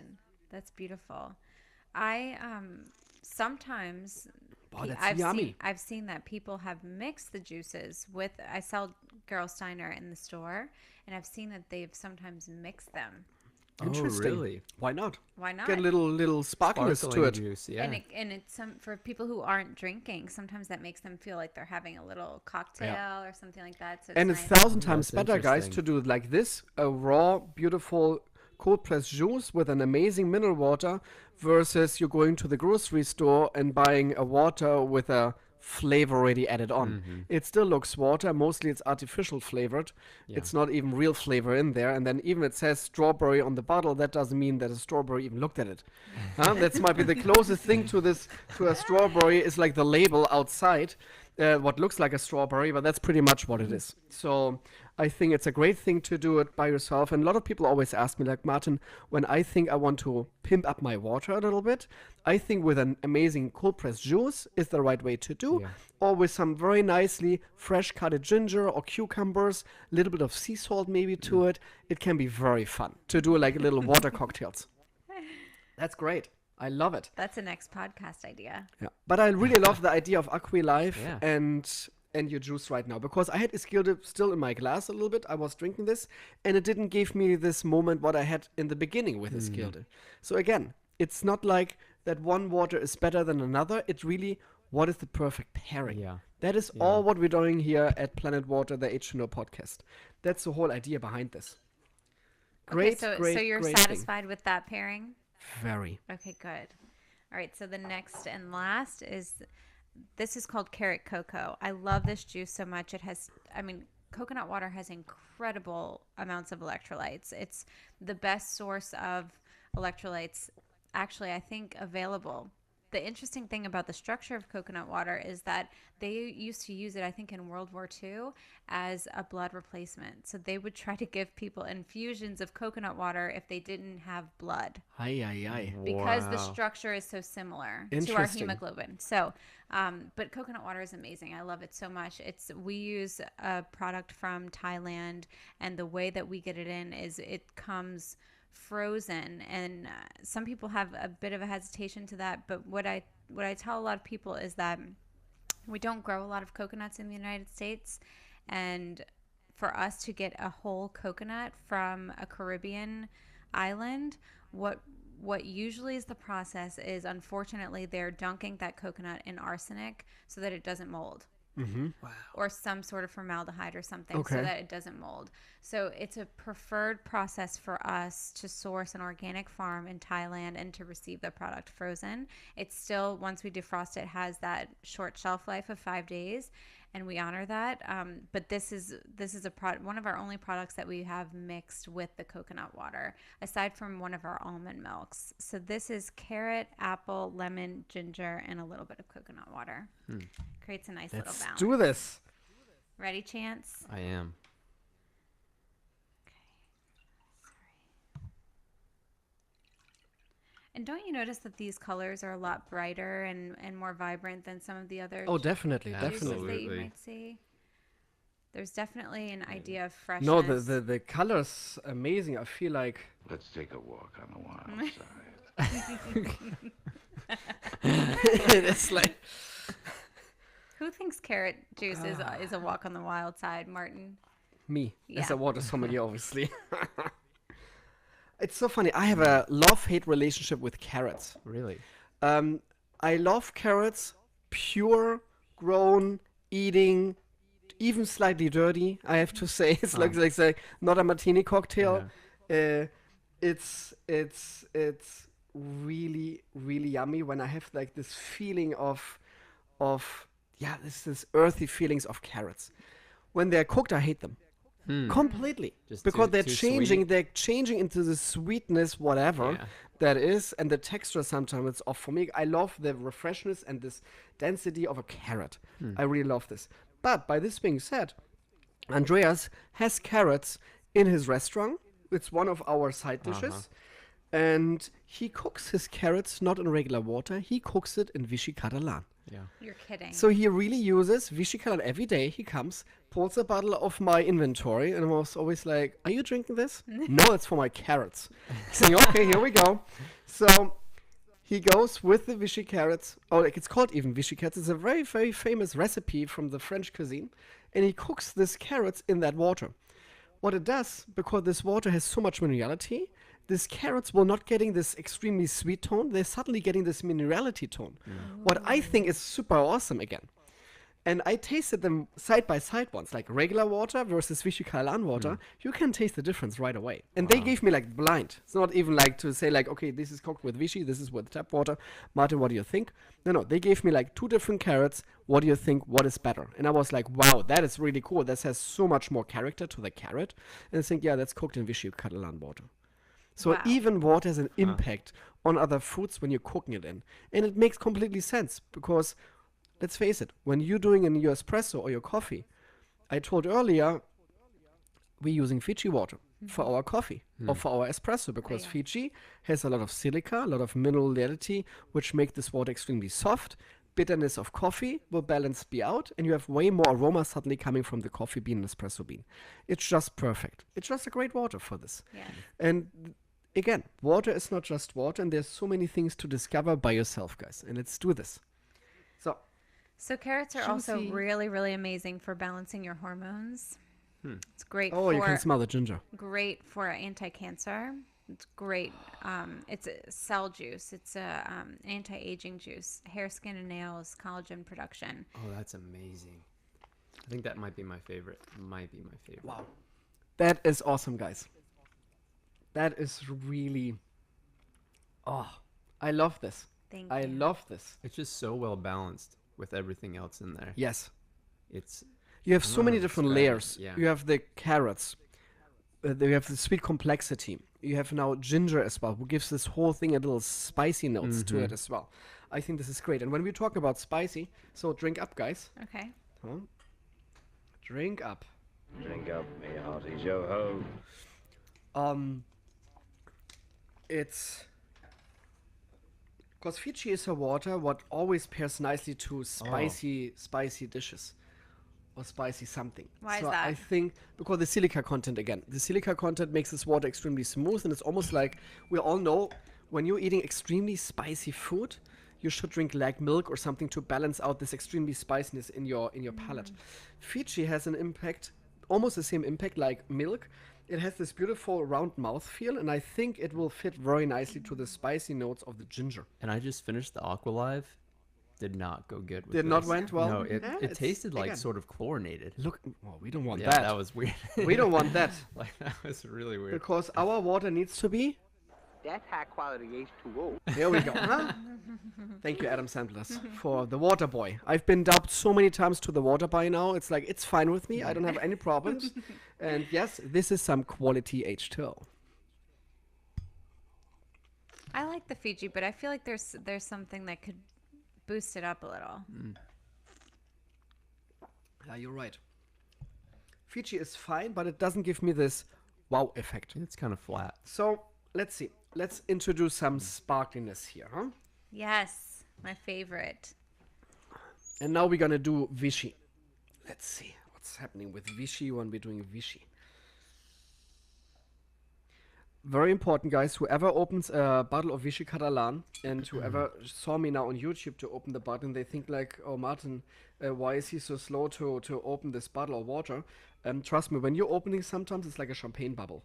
That's beautiful. I sometimes Wow, that's I've yummy. seen that people have mixed the juices with. I sell Gerolsteiner in the store, and I've seen that they've sometimes mixed them. Interesting. Oh, really? Why not? Why not? Get a little sparkliness to Sparkling it. juice, yeah. And it's some for people who aren't drinking. Sometimes that makes them feel like they're having a little cocktail or something like that. So And it's it's nice. 1,000 times That's better, guys, interesting. to do it like this, a raw, beautiful, cold pressed juice with an amazing mineral water versus you're going to the grocery store and buying a water with a flavor already added on. It still looks water, mostly it's artificial flavored. It's not even real flavor in there. And then even it says strawberry on the bottle, that doesn't mean that a strawberry even looked at it. That might be the closest thing to a strawberry is like the label outside. What looks like a strawberry, but that's pretty much what it is. So I think it's a great thing to do it by yourself. And a lot of people always ask me, like, Martin, when I think I want to pimp up my water a little bit, I think with an amazing cold pressed juice is the right way to do, or with some very nicely fresh cutted ginger or cucumbers, a little bit of sea salt maybe to it. It can be very fun to do like little water cocktails. That's great. I love it. That's a next podcast idea. Yeah, but I really love the idea of Aqua Life Yeah. and your juice right now, because I had Ischilde still in my glass a little bit. I was drinking this, and it didn't give me this moment what I had in the beginning with Ischilde. So again, it's not like that one water is better than another. It's really what is the perfect pairing. Yeah. That is all what we're doing here at Planet Water, the H2Know podcast. That's the whole idea behind this. Great, okay, great, so you're great thing. satisfied with that pairing? Very. Okay, good. All right, so the next and last is this is called carrot cocoa. I love this juice so much. It has, I mean, coconut water has incredible amounts of electrolytes. It's the best source of electrolytes, actually, I think, available the interesting thing about the structure of coconut water is that they used to use it, I think, in World War II as a blood replacement. So they would try to give people infusions of coconut water if they didn't have blood, Aye, aye, aye. because the Wow. structure structure is so similar to our Interesting. hemoglobin. So, but coconut water is amazing. I love it so much. We use a product from Thailand, and the way that we get it in is it comes frozen, and some people have a bit of a hesitation to that. But what I tell a lot of people is that we don't grow a lot of coconuts in the United States, and for us to get a whole coconut from a Caribbean island, what usually is the process is, unfortunately, they're dunking that coconut in arsenic so that it doesn't mold. Wow. Or some sort of formaldehyde or something, Okay. so that it doesn't mold. So it's a preferred process for us to source an organic farm in Thailand and to receive the product frozen. It's still, once we defrost it, has that short shelf life of 5 days, and we honor that. But this is one of our only products that we have mixed with the coconut water, aside from one of our almond milks. So this is carrot, apple, lemon, ginger, and a little bit of coconut water. Creates a nice little Let's balance. do this. Ready, Chance? I am. And don't you notice that these colors are a lot brighter and more vibrant than some of the other Oh, definitely, Yeah, juices definitely. that you Absolutely. might see? There's definitely an idea of freshness. No, the color's amazing. I feel like Let's take a walk on the wild side. it's like Who thinks carrot juice is a walk on the wild side, Martin? me as Yeah. a water sommelier, obviously. It's so funny. I have a love-hate relationship with carrots. Really? I love carrots, pure, grown, eating, even slightly dirty. I have to say, it's like not a martini cocktail. It's really really yummy when I have like this feeling of this earthy feelings of carrots. When they're cooked, I hate them. Completely. Just Because too- they're too changing sweet? they're changing into the sweetness, whatever Yeah. that is, and the texture sometimes it's off for me. I love the refreshness and this density of a carrot. I really love this. But by this being said, Andreas has carrots in his restaurant. It's one of our side dishes. And he cooks his carrots not in regular water, he cooks it in Vichy Catalan. Yeah. You're kidding. So he really uses Vichy Catalan every day. He comes, pulls a bottle of my inventory, and I was always like, "Are you drinking this?" No, it's for my carrots. Saying, "Okay, here we go." So he goes with the Vichy carrots. Oh, like it's called even Vichy carrots. It's a very, very famous recipe from the French cuisine, and he cooks this carrots in that water. What it does, because this water has so much minerality, these carrots will not getting this extremely sweet tone. They're suddenly getting this minerality tone. What I think is super awesome again. And I tasted them side by side once, like regular water versus Vichy Catalan water. You can taste the difference right away. And they gave me like blind. It's not even like to say like, okay, this is cooked with Vichy, this is with tap water. Martin, what do you think? No, they gave me like 2 different carrots. What do you think? What is better? And I was like, wow, that is really cool. This has so much more character to the carrot. And I think, yeah, that's cooked in Vichy Catalan water. So Wow. even water has an impact on other foods when you're cooking it in. And it makes completely sense because, let's face it, when you're doing in your espresso or your coffee, I told earlier, we're using Fiji water for our coffee or for our espresso because yeah. Fiji has a lot of silica, a lot of minerality, which make this water extremely soft. Bitterness of coffee will balance be out, and you have way more aroma suddenly coming from the coffee bean and espresso bean. It's just perfect. It's just a great water for this. Yes. And again, water is not just water, and there's so many things to discover by yourself, guys. And let's do this. So carrots are also Juicy. really, really amazing for balancing your hormones. It's great Oh, you for can smell the ginger. great for anti-cancer. It's great. It's a cell juice. It's a anti-aging juice. Hair, skin, and nails, collagen production. Oh, that's amazing. I think that might be my favorite. Wow. That is awesome, guys. That is really... Oh, I love this. Thank I you. love this. It's just so well balanced with everything else in there. Yes. It's You have I so don't know many how to different describe it, layers. yeah. You have the carrots. You have the sweet complexity. You have now ginger as well, who gives this whole thing a little spicy notes to it as well. I think this is great. And when we talk about spicy, so drink up, guys. Okay. Huh? Drink up. Drink up, me hearties, yo ho. It's because Vichy is a water what always pairs nicely to spicy dishes or spicy something. Why is so that? I think because the silica content again. The silica content makes this water extremely smooth, and it's almost like we all know when you're eating extremely spicy food, you should drink like milk or something to balance out this extremely spiciness in your palate. Vichy has an impact, almost the same impact like milk. It has this beautiful round mouthfeel, and I think it will fit very nicely to the spicy notes of the ginger. And I just finished the Aqua Life. Did not go good with Did not this. went well? No, it Yeah, it it's- tasted like again. sort of chlorinated. Look, well, we don't want Yeah, that. that was weird. We don't want that Like that was really weird. because our water needs to be. That's high quality H2O. There we go. Huh? Thank you, Adam Sandlers, for the water boy. I've been dubbed so many times to the water boy now. It's like, it's fine with me. I don't have any problems. And yes, this is some quality H2O. I like the Fiji, but I feel like there's something that could boost it up a little. Yeah, you're right. Fiji is fine, but it doesn't give me this wow effect. It's kind of flat. So let's see. Let's introduce some sparkliness here, huh? Yes, my favorite. And now we're gonna do Vichy. Let's see what's happening with Vichy when we're doing Vichy. Very important, guys. Whoever opens a bottle of Vichy Catalan and whoever saw me now on YouTube to open the bottle, they think like, oh, Martin, why is he so slow to open this bottle of water? Trust me, when you're opening, sometimes it's like a champagne bubble.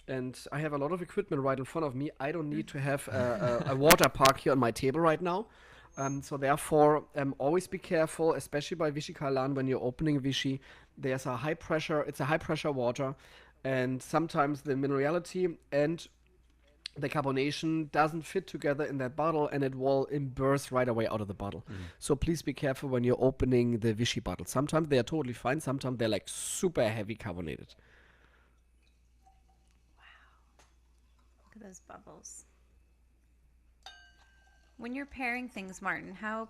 And I have a lot of equipment right in front of me. I don't need to have a water park here on my table right now. So therefore, always be careful, especially by Vichy Catalan when you're opening Vichy. There's a high pressure. It's a high pressure water. And sometimes the minerality and the carbonation doesn't fit together in that bottle, and it will burst right away out of the bottle. So please be careful when you're opening the Vichy bottle. Sometimes they are totally fine. Sometimes they're like super heavy carbonated. Look at those bubbles. When you're pairing things, Martin, how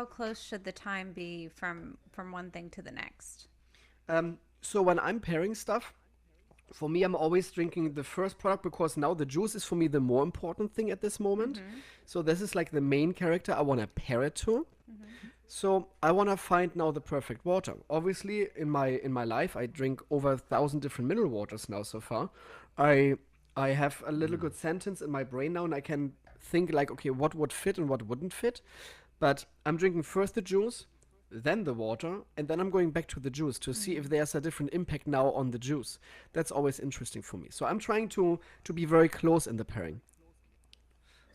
close should the time be from one thing to the next? So when I'm pairing stuff, for me, I'm always drinking the first product because now the juice is for me the more important thing at this moment. So this is like the main character I want to pair it to. So I want to find now the perfect water. Obviously, in my life, I drink over 1,000 different mineral waters now so far. I have a little good sentence in my brain now, and I can think like, okay, what would fit and what wouldn't fit. But I'm drinking first the juice, then the water, and then I'm going back to the juice to see if there's a different impact now on the juice. That's always interesting for me. So I'm trying to be very close in the pairing.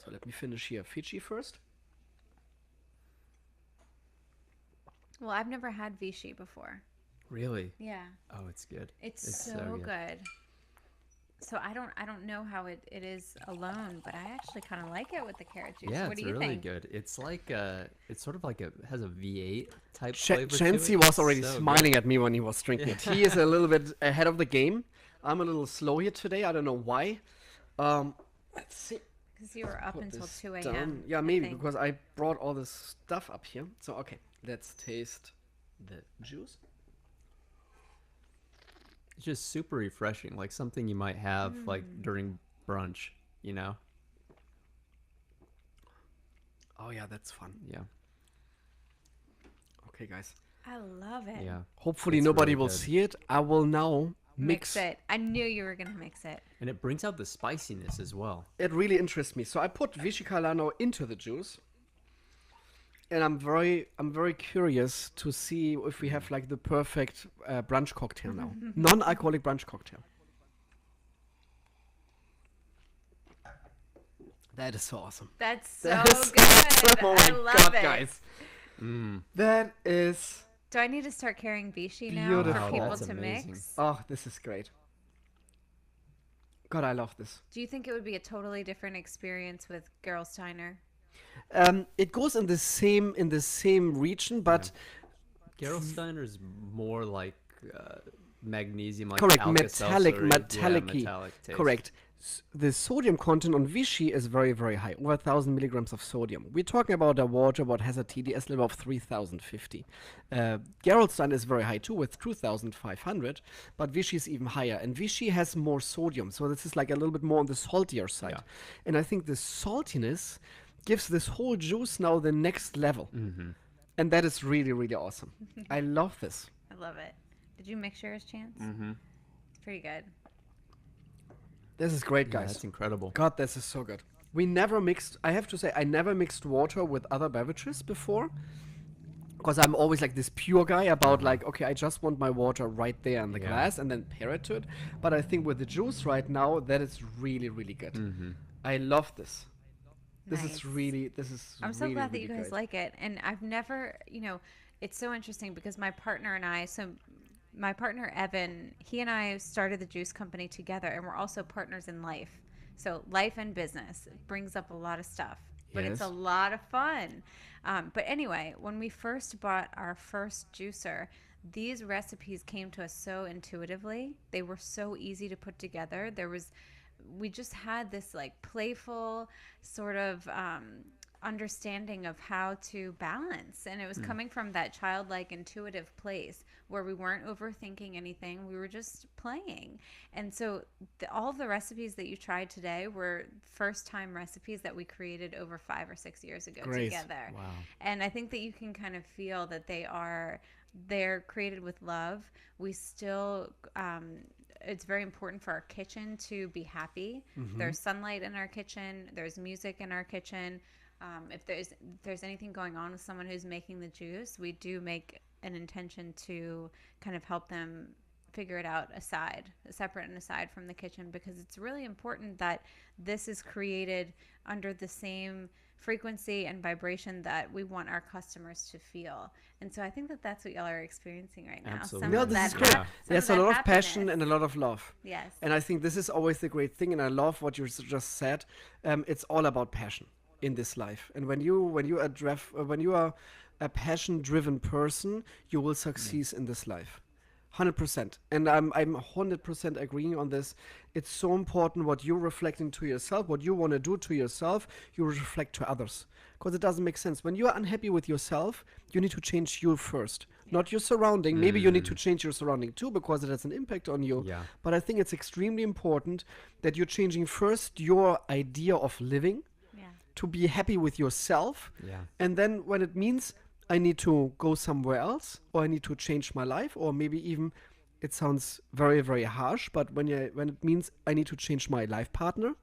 So let me finish here. Vichy first. Well, I've never had Vichy before. Really? Yeah, Oh, it's good. it's so good. So I don't know how it is alone, but I actually kind of like it with the carrot juice. Yeah, What it's do you really think? good. It's like it's sort of like has a V8 type flavor to Chancy it. was It's already so smiling at me when he was drinking it. He is a little bit ahead of the game. I'm a little slow here today. I don't know why. Let's see. Because you were up Put until this 2 down. a.m. Yeah, I maybe think. because I brought all this stuff up here. So okay, let's taste the juice. It's just super refreshing, like something you might have like during brunch, you know? Oh yeah, that's fun. Yeah. Okay, guys. I love it. Yeah. Hopefully It's nobody really will good. see it. I will now Mix it. I knew you were gonna mix it. And it brings out the spiciness as well. It really interests me. So I put Vichy Calano into the juice, and I'm very curious to see if we have like the perfect brunch cocktail now, non-alcoholic brunch cocktail. That is so awesome. That's so That is good. awesome. Oh I my love god, it. guys! That is Do I need to start carrying Vichy now Beautiful. for people That's to amazing. mix? oh, this is great. God, I love this. Do you think it would be a totally different experience with Gerolsteiner? It goes in the same region, but Gerolsteiner is more like magnesium, like correct, Alka-Seltzer. metallic, Yeah, metallic-y. metallic taste. Correct. the sodium content on Vichy is very, very high, over 1,000 milligrams of sodium. We're talking about a water what has a TDS level of 3,050. Gerolstein is very high too with 2,500, but Vichy is even higher. And Vichy has more sodium, so this is like a little bit more on the saltier side. Yeah. And I think the saltiness gives this whole juice now the next level. And that is really, really awesome. I love this. I love it. Did you mix yours, Chance? It's pretty good. This is great, Yeah, guys. that's incredible. God, this is so good. We never mixed, I have to say, I never mixed water with other beverages before. Because I'm always like this pure guy about like, okay, I just want my water right there in the Yeah. glass and then pair it to it. But I think with the juice right now, that is really, really good. I love this. This Nice. is really, this is I'm so really, glad that really you guys great. like it. And I've never, it's so interesting because my partner and I, my partner Evan, he and I started the juice company together, and we're also partners in life. So life and business brings up a lot of stuff, but it's a Yes. lot of fun. But anyway, when we first bought our first juicer, these recipes came to us so intuitively. They were so easy to put together. We just had this like playful sort of understanding of how to balance, and it was coming from that childlike intuitive place where we weren't overthinking anything, we were just playing. And so all of the recipes that you tried today were first time recipes that we created over 5 or 6 years ago Great. together. Wow. And I think that you can kind of feel that they're created with love. We still it's very important for our kitchen to be happy. There's sunlight in our kitchen, there's music in our kitchen. If there's anything going on with someone who's making the juice, we do make an intention to kind of help them figure it out separate and aside from the kitchen, because it's really important that this is created under the same frequency and vibration that we want our customers to feel. And so I think that that's what y'all are experiencing right now. Absolutely. No, of this that is great. Yeah. some There's of a that lot of passion happiness. and a lot of love. Yes. And I think this is always the great thing, and I love what you just said. It's all about passion in this life. And when you are a passion-driven person, you will succeed in this life. 100%. And I'm 100% agreeing on this. It's so important what you're reflecting to yourself, what you want to do to yourself, you reflect to others. Because it doesn't make sense. When you are unhappy with yourself, you need to change you first, not your surrounding. Maybe you need to change your surrounding too, because it has an impact on you. Yeah. But I think it's extremely important that you're changing first your idea of living Yeah. to be happy with yourself. Yeah. And then when it means I need to go somewhere else, or I need to change my life, or maybe even, it sounds very, very harsh, but when it means I need to change my life partner,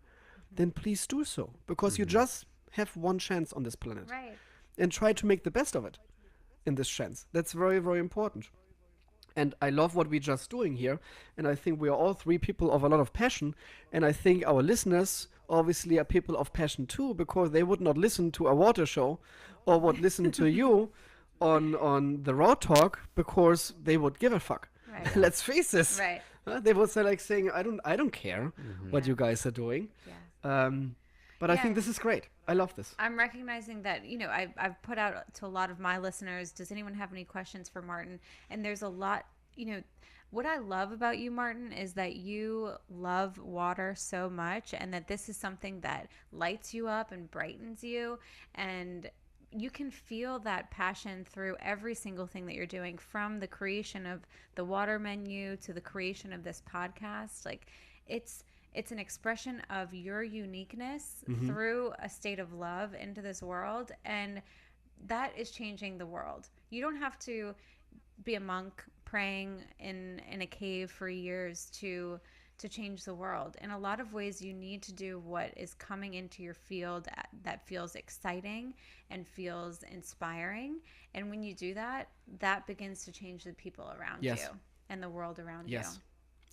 then please do so, because you just have one chance on this planet. Right. And try to make the best of it in this chance. That's very, very important. And I love what we're just doing here. And I think we are all three people of a lot of passion. And I think our listeners obviously are people of passion too, because they would not listen to a water show or would listen to you on the Raw Talk because they would give a fuck. Right. Let's face this. Right. They would say like saying, I don't care what you guys are doing. Yeah. But I Yeah. think this is great. I love this. I'm recognizing that, I've put out to a lot of my listeners, does anyone have any questions for Martin? And there's a lot, what I love about you, Martin, is that you love water so much, and that this is something that lights you up and brightens you. And you can feel that passion through every single thing that you're doing, from the creation of the water menu to the creation of this podcast. Like, it's an expression of your uniqueness through a state of love into this world, and that is changing the world. You don't have to be a monk praying in a cave for years to change the world. In a lot of ways, you need to do what is coming into your field that feels exciting and feels inspiring. And when you do that, that begins to change the people around Yes. you and the world around Yes. you.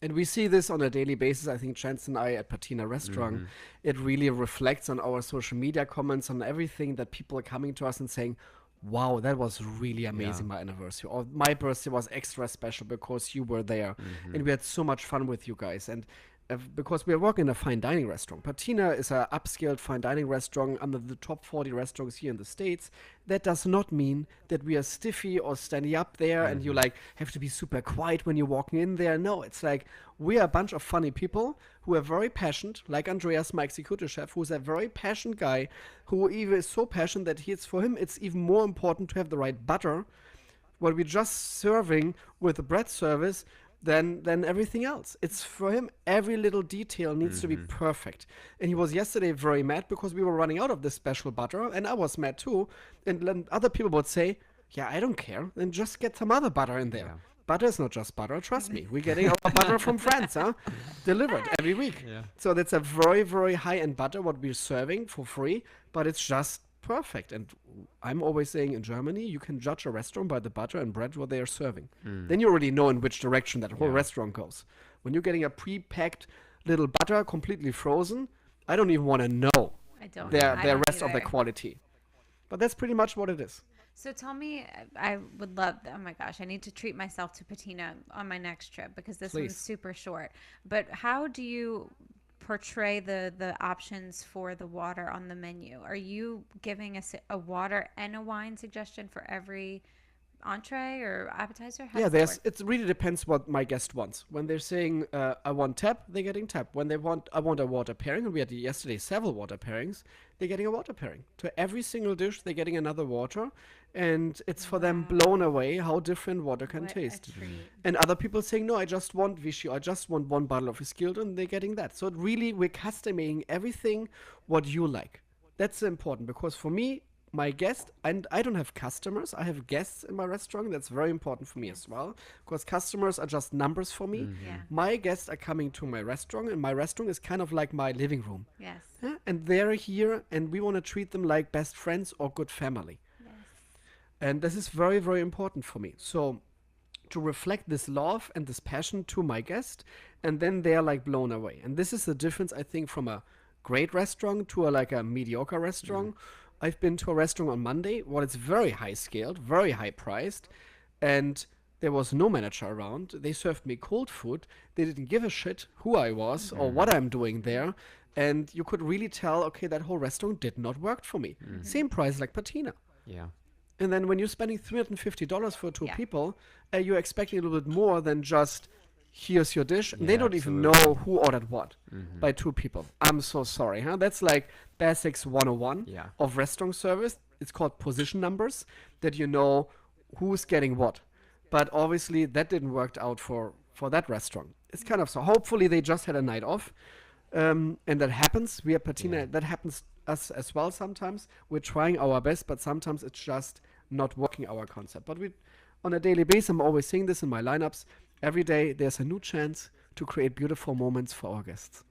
And we see this on a daily basis. I think Chance and I at Patina Restaurant, it really reflects on our social media comments, on everything that people are coming to us and saying, wow, that was really amazing, my anniversary. Or my birthday was extra special because you were there. And we had so much fun with you guys. And because we are working in a fine dining restaurant. Patina is a upscaled fine dining restaurant under the top 40 restaurants here in the States. That does not mean that we are stiffy or standing up there and you like have to be super quiet when you're walking in there. No, it's like we are a bunch of funny people who are very passionate, like Andreas, my executive chef, who's a very passionate guy who even is so passionate that for him it's even more important to have the right butter, what we're just serving with the bread service, than everything else. It's for him, every little detail needs to be perfect. And he was yesterday very mad because we were running out of this special butter, and I was mad too. And then other people would say, yeah, I don't care, then just get some other butter in there. Yeah. Butter is not just butter, trust me. We're getting our butter from France, delivered every week. Yeah. So that's a very, very high-end butter, what we're serving for free, but it's just perfect. And I'm always saying in Germany, you can judge a restaurant by the butter and bread what they are serving. Then you already know in which direction that whole restaurant goes. When you're getting a pre-packed little butter, completely frozen, I don't even want to know I don't. their rest of the quality. But that's pretty much what it is. So tell me, I would love, oh my gosh, I need to treat myself to patina on my next trip because this one's Please. super short. But how do you portray the options for the water on the menu? Are you giving us a water and a wine suggestion for every entree or appetizer? How does that work? It really depends what my guest wants. When they're saying I want tap, they're getting tap. When I want a water pairing, and we had yesterday several water pairings, they're getting a water pairing. To every single dish, they're getting another water, and it's for them blown away how different water can What a taste. treat. And other people saying, no, I just want Vichy, I just want one bottle of Esquildo, and they're getting that. So it really, we're customizing everything what you like. That's important, because for me, my guest, and I don't have customers, I have guests in my restaurant. That's very important for me as well, because customers are just numbers for me. Yeah. My guests are coming to my restaurant, and my restaurant is kind of like my living room. Yes. Yeah? And they're here, and we want to treat them like best friends or good family. Yes. And this is very, very important for me. So to reflect this love and this passion to my guest, and then they're like blown away. And this is the difference, I think, from a great restaurant to like a mediocre restaurant. I've been to a restaurant on Monday, well, it's very high scaled, very high priced, and there was no manager around. They served me cold food. They didn't give a shit who I was or what I'm doing there. And you could really tell, okay, that whole restaurant did not work for me. Same price like Patina. Yeah. And then when you're spending $350 for two Yeah. people, you're expecting a little bit more than just, here's your dish. And they Yeah, don't even absolutely. know who ordered what by two people. I'm so sorry, huh? That's like Basics 101 Yeah. of restaurant service. It's called position numbers, that you know who's getting what. But obviously that didn't work out for that restaurant. It's kind of so. Hopefully they just had a night off. And that happens. We are Patina. Yeah. That happens us as well sometimes. We're trying our best, but sometimes it's just not working our concept. But we, on a daily basis, I'm always saying this in my lineups. Every day there's a new chance to create beautiful moments for our guests.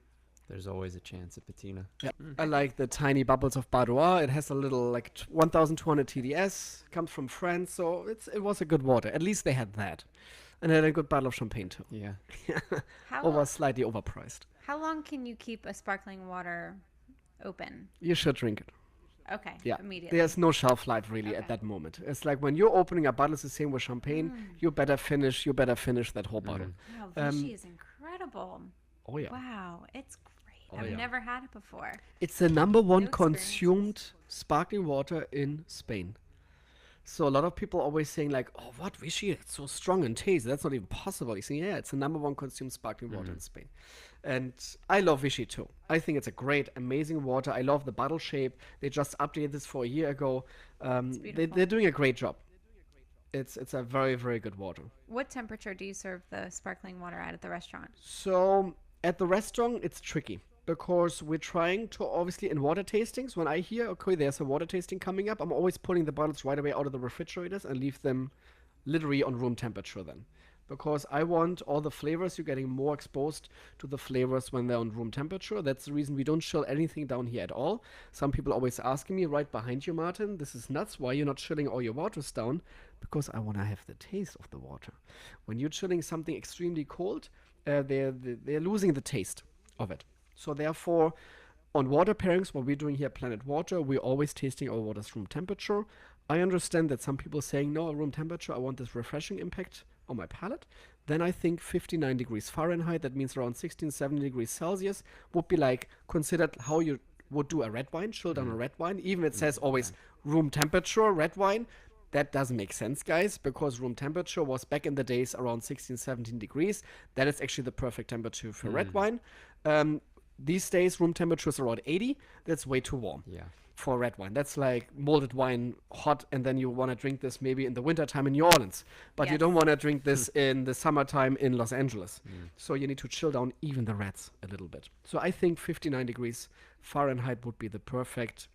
There's always a chance at patina. Yeah. I like the tiny bubbles of Badois. It has a little like 1,200 TDS. Comes from France, so it was a good water. At least they had that, and they had a good bottle of champagne too. Yeah. Or slightly overpriced. How long can you keep a sparkling water open? You should drink it. Okay. Yeah. Immediately. There's no shelf life really at Okay. that moment. It's like when you're opening a bottle, it's the same with champagne. You better finish that whole bottle. Wow, Vichy is incredible. Oh yeah. Wow, it's great. Oh, I've yeah. never had it before. It's the number one New experiences. consumed sparkling water in Spain. So a lot of people always saying like, oh, what Vichy? It's so strong in taste. That's not even possible. You say, yeah, it's the number one consumed sparkling water in Spain. And I love Vichy too. I think it's a great, amazing water. I love the bottle shape. They just updated this for a year ago. beautiful. They're doing a great job. It's a very, very good water. What temperature do you serve the sparkling water at the restaurant? So at the restaurant, it's tricky because we're trying to obviously in water tastings. When I hear, okay, there's a water tasting coming up, I'm always pulling the bottles right away out of the refrigerators and leave them literally on room temperature then. Because I want all the flavors, you're getting more exposed to the flavors when they're on room temperature. That's the reason we don't chill anything down here at all. Some people always asking me, right behind you, Martin, this is nuts, why you're not chilling all your waters down? Because I want to have the taste of the water. When you're chilling something extremely cold, they're losing the taste of it. So therefore, on water pairings, what we're doing here at Planet Water, we're always tasting our waters room temperature. I understand that some people saying, no, room temperature, I want this refreshing impact on my palate. then I think 59 degrees Fahrenheit, that means around 16, 17 degrees Celsius, would be like considered how you would do a red wine, chill down a red wine. Even it says always room temperature red wine. That doesn't make sense, guys, because room temperature was back in the days around 16, 17 degrees. That is actually the perfect temperature for red wine. These days, room temperature is around 80. That's way too warm. Yeah. For red wine. That's like molded wine hot, and then you want to drink this maybe in the wintertime in New Orleans. But you don't want to drink this in the summertime in Los Angeles. So you need to chill down even the reds a little bit. So I think 59 degrees Fahrenheit would be the perfect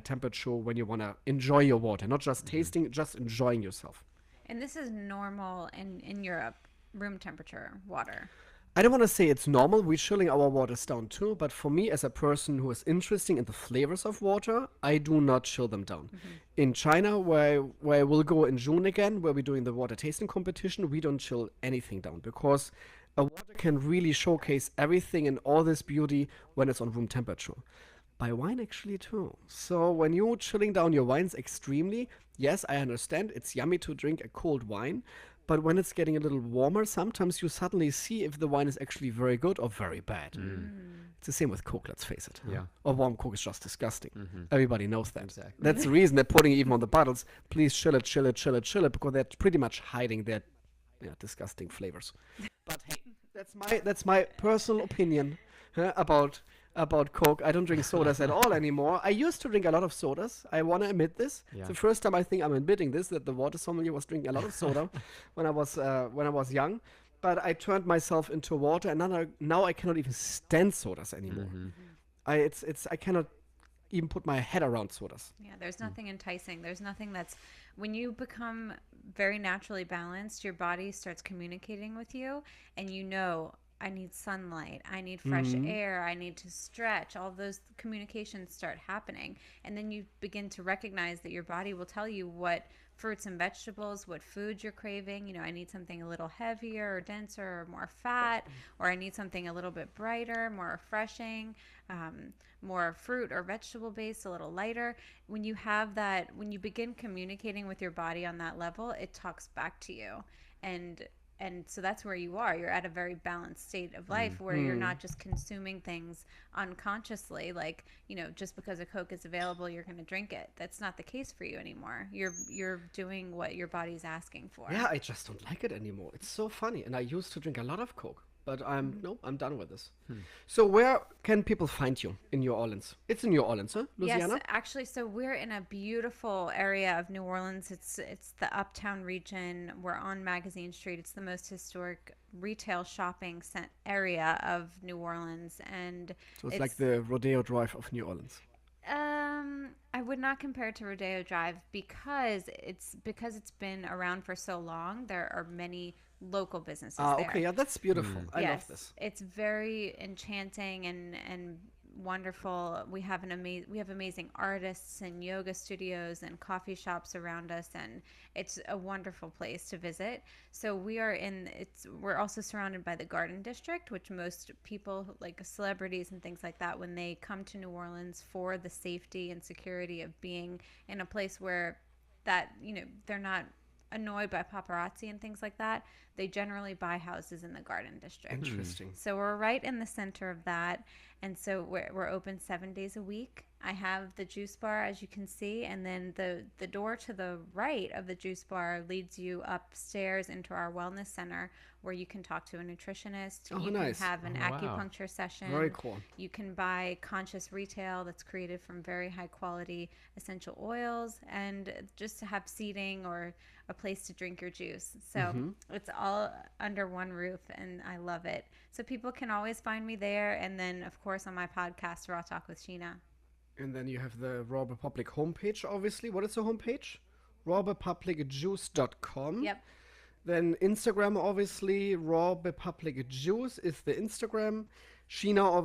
temperature when you want to enjoy your water. Not just tasting, just enjoying yourself. And this is normal in Europe, room temperature water. I don't want to say it's normal. We're chilling our waters down too, but for me, as a person who is interested in the flavors of water, I do not chill them down. In China, where we'll go in June again, where we're doing the water tasting competition, we don't chill anything down because a water can really showcase everything and all this beauty when it's on room temperature. By wine, actually, too. So when you're chilling down your wines extremely, yes, I understand it's yummy to drink a cold wine. But when it's getting a little warmer, sometimes you suddenly see if the wine is actually very good or very bad. It's the same with Coke, let's face it. Yeah. Or warm Coke is just disgusting. Everybody knows that. Exactly. That's the reason they're putting it even on the bottles. Please chill it, chill it, chill it, chill it, because they're pretty much hiding their disgusting flavors. But hey, that's my personal opinion about Coke. I don't drink sodas at all anymore. I used to drink a lot of sodas. I want to admit this. Yeah. It's the first time I think I'm admitting this, that the water sommelier was drinking a lot of soda when I was young. But I turned myself into water, and now I cannot even stand sodas anymore. I cannot even put my head around sodas. Yeah, there's nothing enticing. There's nothing that's when you become very naturally balanced, your body starts communicating with you, and you know, I need sunlight, I need fresh air, I need to stretch. All those communications start happening. And then you begin to recognize that your body will tell you what fruits and vegetables, what foods you're craving. You know, I need something a little heavier or denser or more fat, or I need something a little bit brighter, more refreshing, more fruit or vegetable based, a little lighter. When you have that, when you begin communicating with your body on that level, it talks back to you. And so that's where you are. You're at a very balanced state of life where you're not just consuming things unconsciously, like, you know, just because a Coke is available, you're going to drink it. That's not the case for you anymore. You're doing what your body's asking for. Yeah, I just don't like it anymore. It's so funny. And I used to drink a lot of Coke. But I'm done with this. So where can people find you in New Orleans? It's in New Orleans, huh, Luciana? Yes, actually, so we're in a beautiful area of New Orleans. It's the uptown region. We're on Magazine Street. It's the most historic retail shopping area of New Orleans, and So it's like the Rodeo Drive of New Orleans. I would not compare it to Rodeo Drive because it's been around for so long. There are many local businesses there. Okay, yeah, that's beautiful. I love this. It's very enchanting and wonderful. We have amazing artists and yoga studios and coffee shops around us, and it's a wonderful place to visit. So we're also surrounded by the Garden District, which most people, like celebrities and things like that, when they come to New Orleans for the safety and security of being in a place where that, you know, they're not annoyed by paparazzi and things like that, they generally buy houses in the Garden District. Interesting. So we're right in the center of that, and so we're open 7 days a week. I have the juice bar, as you can see, and then the door to the right of the juice bar leads you upstairs into our wellness center, where you can talk to a nutritionist. Oh, you nice. can have an Oh, wow. acupuncture session. Very cool. You can buy conscious retail that's created from very high quality essential oils, and just to have seating or a place to drink your juice. So it's all under one roof, and I love it. So people can always find me there, and then of course on my podcast, Raw Talk with Sheena. And then you have the Raw Republic homepage, obviously. What is the homepage? rawrepublicjuice.com. Yep. Then Instagram, obviously. Raw Republic Juice is the Instagram. Sheena, obviously.